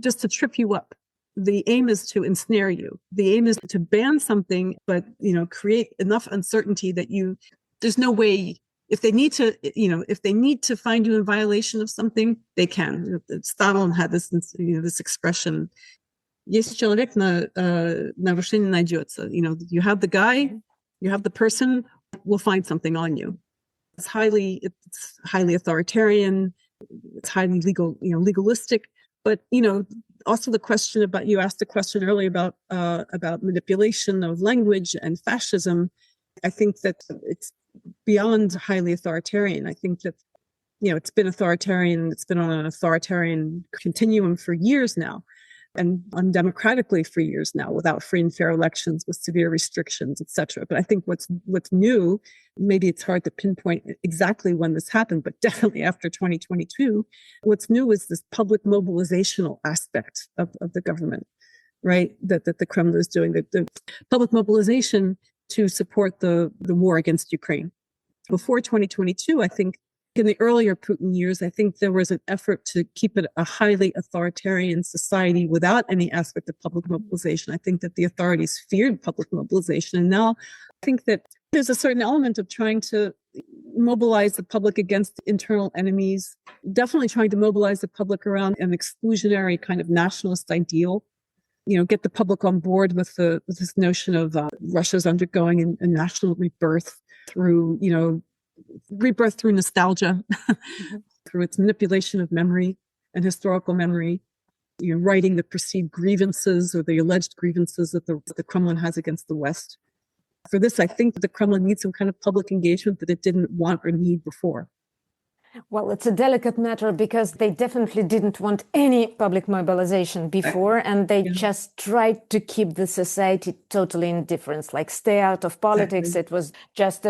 just to trip you up. The aim is to ensnare you. The aim is to ban something, but, create enough uncertainty that there's no way. If they need to find you in violation of something, they can. Stalin had this, this expression. Если человек на нарушение найдется, you have the guy, you have the person, we'll find something on you. It's highly authoritarian. It's highly legalistic. But also the question about, you asked a question earlier about manipulation of language and fascism. I think that it's beyond highly authoritarian. I think that, it's been authoritarian. It's been on an authoritarian continuum for years now, and undemocratically for years now, without free and fair elections, with severe restrictions, etc. But I think what's new, maybe it's hard to pinpoint exactly when this happened, but definitely after 2022, what's new is this public mobilizational aspect of the government, right? That the Kremlin is doing, the public mobilization to support the war against Ukraine. Before 2022, I think in the earlier Putin years, I think there was an effort to keep it a highly authoritarian society without any aspect of public mobilization. I think that the authorities feared public mobilization. And now I think that there's a certain element of trying to mobilize the public against internal enemies, definitely trying to mobilize the public around an exclusionary kind of nationalist ideal. Get the public on board with this notion of Russia's undergoing a national rebirth through, rebirth through nostalgia, through its manipulation of memory and historical memory, writing the perceived grievances or the alleged grievances that the Kremlin has against the West. For this, I think the Kremlin needs some kind of public engagement that it didn't want or need before. Well, it's a delicate matter because they definitely didn't want any public mobilization before, and they just tried to keep the society totally indifferent, like stay out of politics. Exactly. It was just,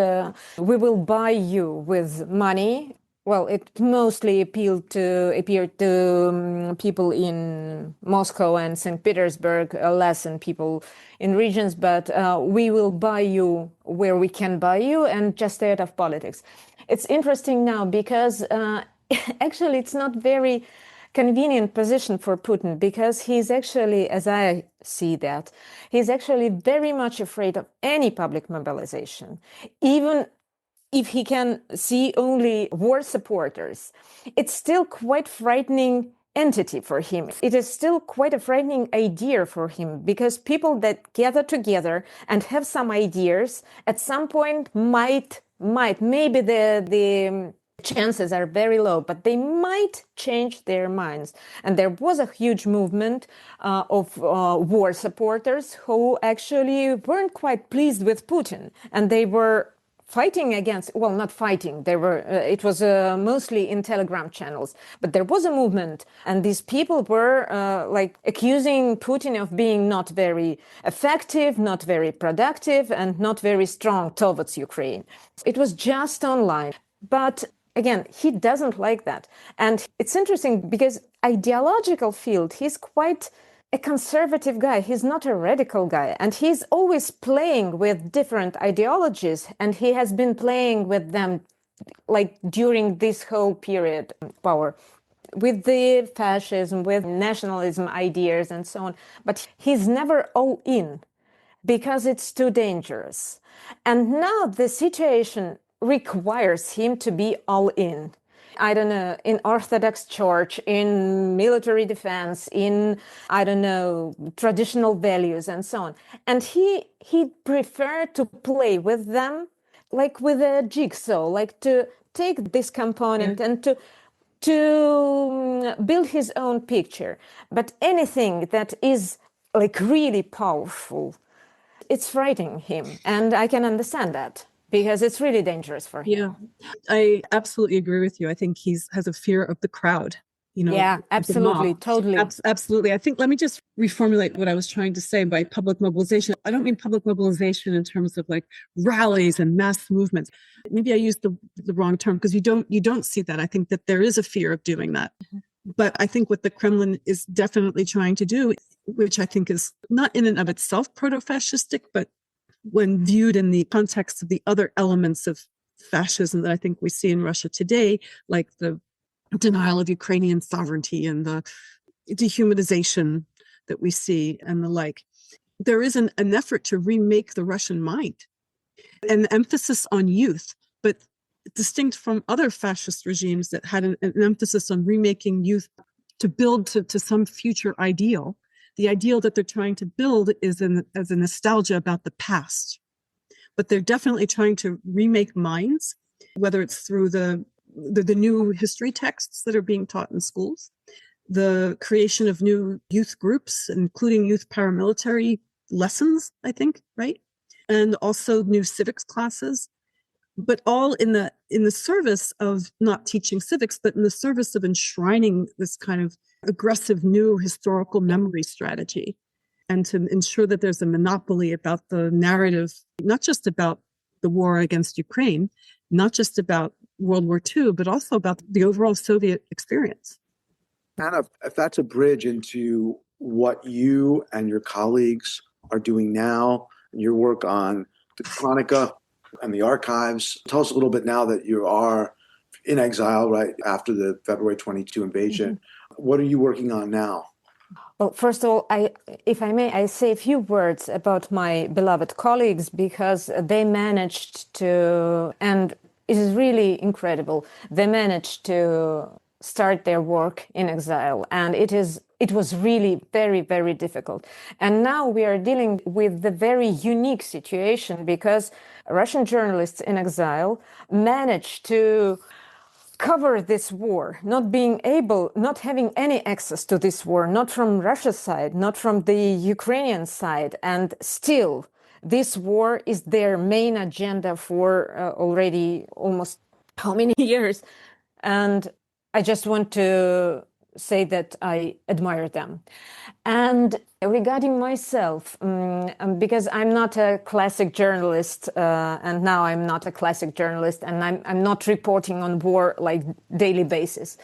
we will buy you with money. Well, it mostly appeared to people in Moscow and St. Petersburg, less in people in regions, but we will buy you where we can buy you and just stay out of politics. It's interesting now because actually it's not very convenient position for Putin, because he's actually, as I see that, he's actually very much afraid of any public mobilization, even if he can see only war supporters. It's still quite frightening entity for him. It is still quite a frightening idea for him, because people that gather together and have some ideas at some point maybe the chances are very low, but they might change their minds. And there was a huge movement of war supporters who actually weren't quite pleased with Putin, and they were fighting against, well, not fighting, they were, it was mostly in Telegram channels, but there was a movement, and these people were like accusing Putin of being not very effective, not very productive, and not very strong towards Ukraine. It was just online. But again, he doesn't like that. And it's interesting because ideological field, he's quite a conservative guy. He's not a radical guy. And he's always playing with different ideologies. And he has been playing with them like during this whole period of power, with the fascism, with nationalism ideas and so on. But he's never all in because it's too dangerous. And now the situation requires him to be all in. I don't know, in Orthodox Church, in military defense, in, I don't know, traditional values and so on. And he preferred to play with them like with a jigsaw, like to take this component and to build his own picture. But anything that is like really powerful, it's frightening him. And I can understand that, because it's really dangerous for him. Yeah, I absolutely agree with you. I think he has a fear of the crowd. You know, yeah, absolutely, totally. Absolutely. I think, let me just reformulate what I was trying to say by public mobilization. I don't mean public mobilization in terms of like rallies and mass movements. Maybe I used the wrong term, because you don't see that. I think that there is a fear of doing that. Mm-hmm. But I think what the Kremlin is definitely trying to do, which I think is not in and of itself proto-fascistic, but when viewed in the context of the other elements of fascism that I think we see in Russia today, like the denial of Ukrainian sovereignty and the dehumanization that we see and the like, there is an effort to remake the Russian mind, an emphasis on youth, but distinct from other fascist regimes that had an emphasis on remaking youth to build to some future ideal. The ideal that they're trying to build is as a nostalgia about the past. But they're definitely trying to remake minds, whether it's through the new history texts that are being taught in schools, the creation of new youth groups, including youth paramilitary lessons, I think, right? And also new civics classes, but all in the service of not teaching civics, but in the service of enshrining this kind of aggressive new historical memory strategy, and to ensure that there's a monopoly about the narrative, not just about the war against Ukraine, not just about World War II, but also about the overall Soviet experience. Anna, if that's a bridge into what you and your colleagues are doing now, and your work on the Chronica and the archives, tell us a little bit now that you are in exile, right, after the February 22 invasion. Mm-hmm. What are you working on now? Well, first of all, if I may, I say a few words about my beloved colleagues, because they managed to, and it is really incredible, they managed to start their work in exile. And it was really very, very difficult. And now we are dealing with the very unique situation, because Russian journalists in exile managed to cover this war, not having any access to this war, not from Russia's side, not from the Ukrainian side, and still This war is their main agenda for already almost how many years? And I just want to say that I admire them. And regarding myself, because I'm not a classic journalist, and now I'm not a classic journalist, and I'm not reporting on war like daily basis.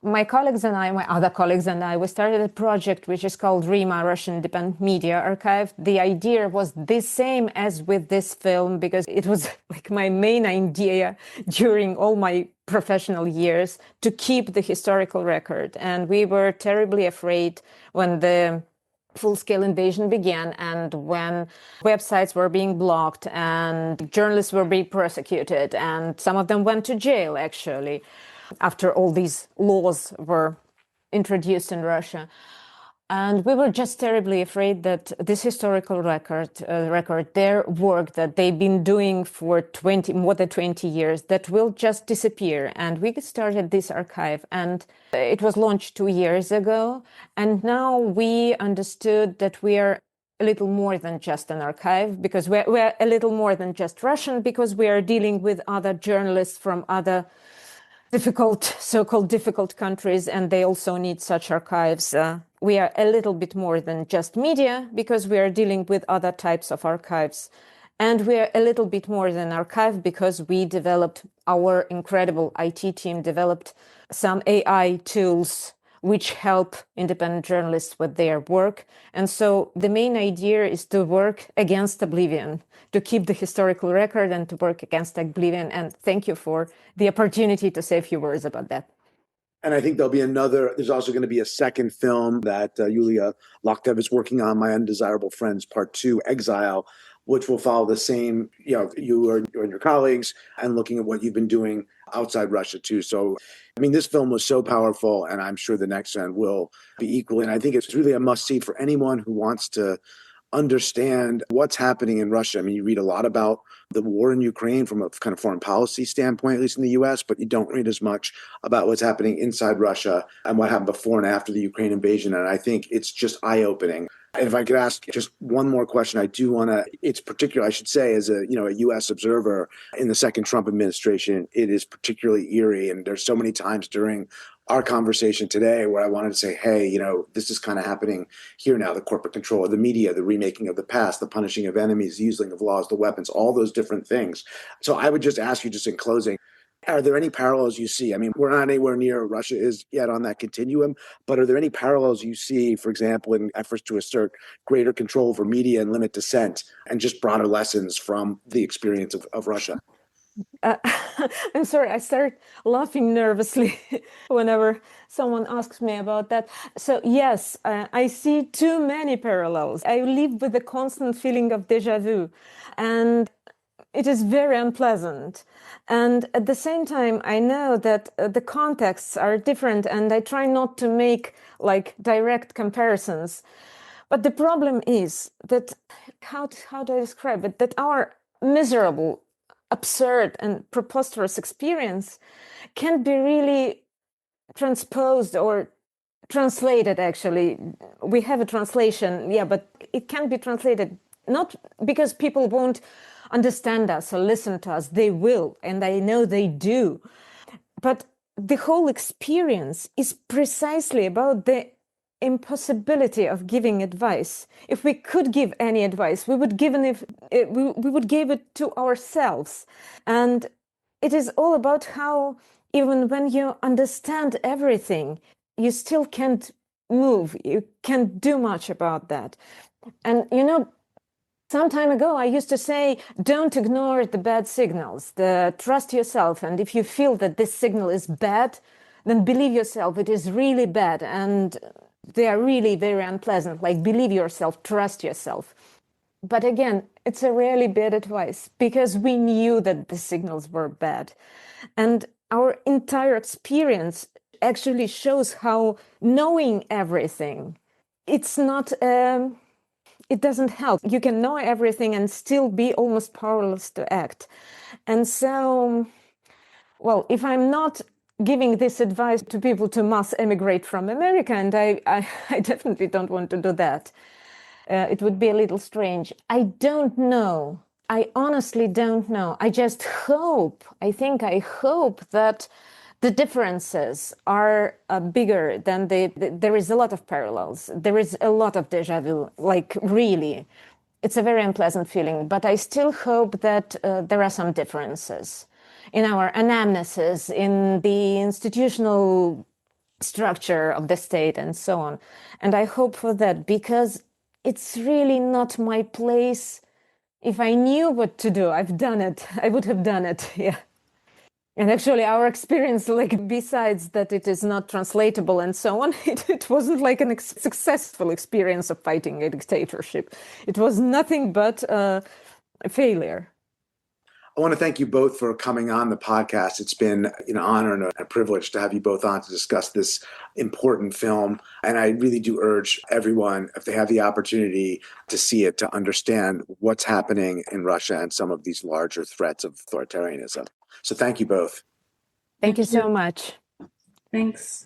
My colleagues and I, my other colleagues and I, we started a project which is called RIMA, Russian Independent Media Archive. The idea was the same as with this film, because it was like my main idea during all my professional years to keep the historical record. And we were terribly afraid when the full-scale invasion began and when websites were being blocked and journalists were being persecuted, and some of them went to jail, actually, after all these laws were introduced in Russia. And we were just terribly afraid that this historical record, their work that they've been doing for more than 20 years, that will just disappear. And we started this archive, and it was launched 2 years ago. And now we understood that we are a little more than just an archive, because we're a little more than just Russian, because we are dealing with other journalists from other so-called difficult countries, and they also need such archives. We are a little bit more than just media, because we are dealing with other types of archives. And we are a little bit more than archive because we developed, our incredible IT team developed some AI tools which help independent journalists with their work. And so the main idea is to work against oblivion, to keep the historical record and to work against oblivion. And thank you for the opportunity to say a few words about that. And I think there's also going to be a second film that Julia Loktev is working on, My Undesirable Friends Part 2, Exile, which will follow the same, you and your colleagues, and looking at what you've been doing outside Russia too. So, I mean, this film was so powerful, and I'm sure the next one will be equally. And I think it's really a must-see for anyone who wants to understand what's happening in Russia. I mean, you read a lot about the war in Ukraine from a kind of foreign policy standpoint, at least in the US, but you don't read as much about what's happening inside Russia and what happened before and after the Ukraine invasion. And I think it's just eye-opening. And if I could ask just one more question, I do want to, it's particular, I should say, as a US observer in the second Trump administration, it is particularly eerie. And there's so many times during our conversation today where I wanted to say, hey, this is kind of happening here now, the corporate control of the media, the remaking of the past, the punishing of enemies, the using of laws, the weapons, all those different things. So I would just ask you, just in closing, are there any parallels you see? I mean, we're not anywhere near Russia is yet on that continuum, but are there any parallels you see, for example, in efforts to assert greater control over media and limit dissent, and just broader lessons from the experience of Russia? I'm sorry, I start laughing nervously whenever someone asks me about that. So yes, I see too many parallels. I live with a constant feeling of déjà vu, and it is very unpleasant. And at the same time, I know that the contexts are different, and I try not to make like direct comparisons. But the problem is that, how do I describe it? That our miserable, absurd and preposterous experience can be really transposed or translated. Actually, we have a translation, but it can be translated, not because people won't understand us or listen to us. They will, and I know they do. But the whole experience is precisely about the impossibility of giving advice. If we could give any advice, we would give it to ourselves. And it is all about how, even when you understand everything, you still can't move. You can't do much about that. And some time ago, I used to say, don't ignore the bad signals, trust yourself. And if you feel that this signal is bad, then believe yourself, it is really bad. And they are really very unpleasant. Like, believe yourself, trust yourself. But again, it's a really bad advice, because we knew that the signals were bad. And our entire experience actually shows how knowing everything, it's not... it doesn't help. You can know everything and still be almost powerless to act. And so, well, if I'm not giving this advice to people to mass emigrate from America, and I definitely don't want to do that, it would be a little strange. I don't know. I honestly don't know. I just hope, I hope that the differences are bigger than there is a lot of parallels. There is a lot of déjà vu, like really. It's a very unpleasant feeling, but I still hope that there are some differences in our anamnesis, in the institutional structure of the state and so on. And I hope for that, because it's really not my place. If I knew what to do, I've done it. I would have done it. Yeah. And actually, our experience, like, besides that it is not translatable and so on, it wasn't like a successful experience of fighting a dictatorship. It was nothing but a failure. I want to thank you both for coming on the podcast. It's been an honor and a privilege to have you both on to discuss this important film. And I really do urge everyone, if they have the opportunity to see it, to understand what's happening in Russia and some of these larger threats of authoritarianism. So thank you both. Thank you so much. Thanks.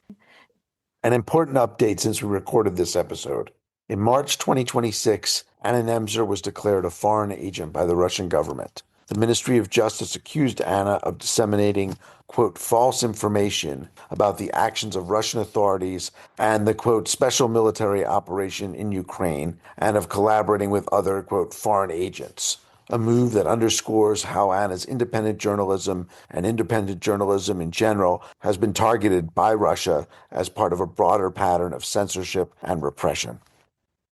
An important update since we recorded this episode. In March 2026, Anna Nemzer was declared a foreign agent by the Russian government. The Ministry of Justice accused Anna of disseminating, quote, false information about the actions of Russian authorities and the, quote, special military operation in Ukraine, and of collaborating with other, quote, foreign agents. A move that underscores how Anna's independent journalism and independent journalism in general has been targeted by Russia as part of a broader pattern of censorship and repression.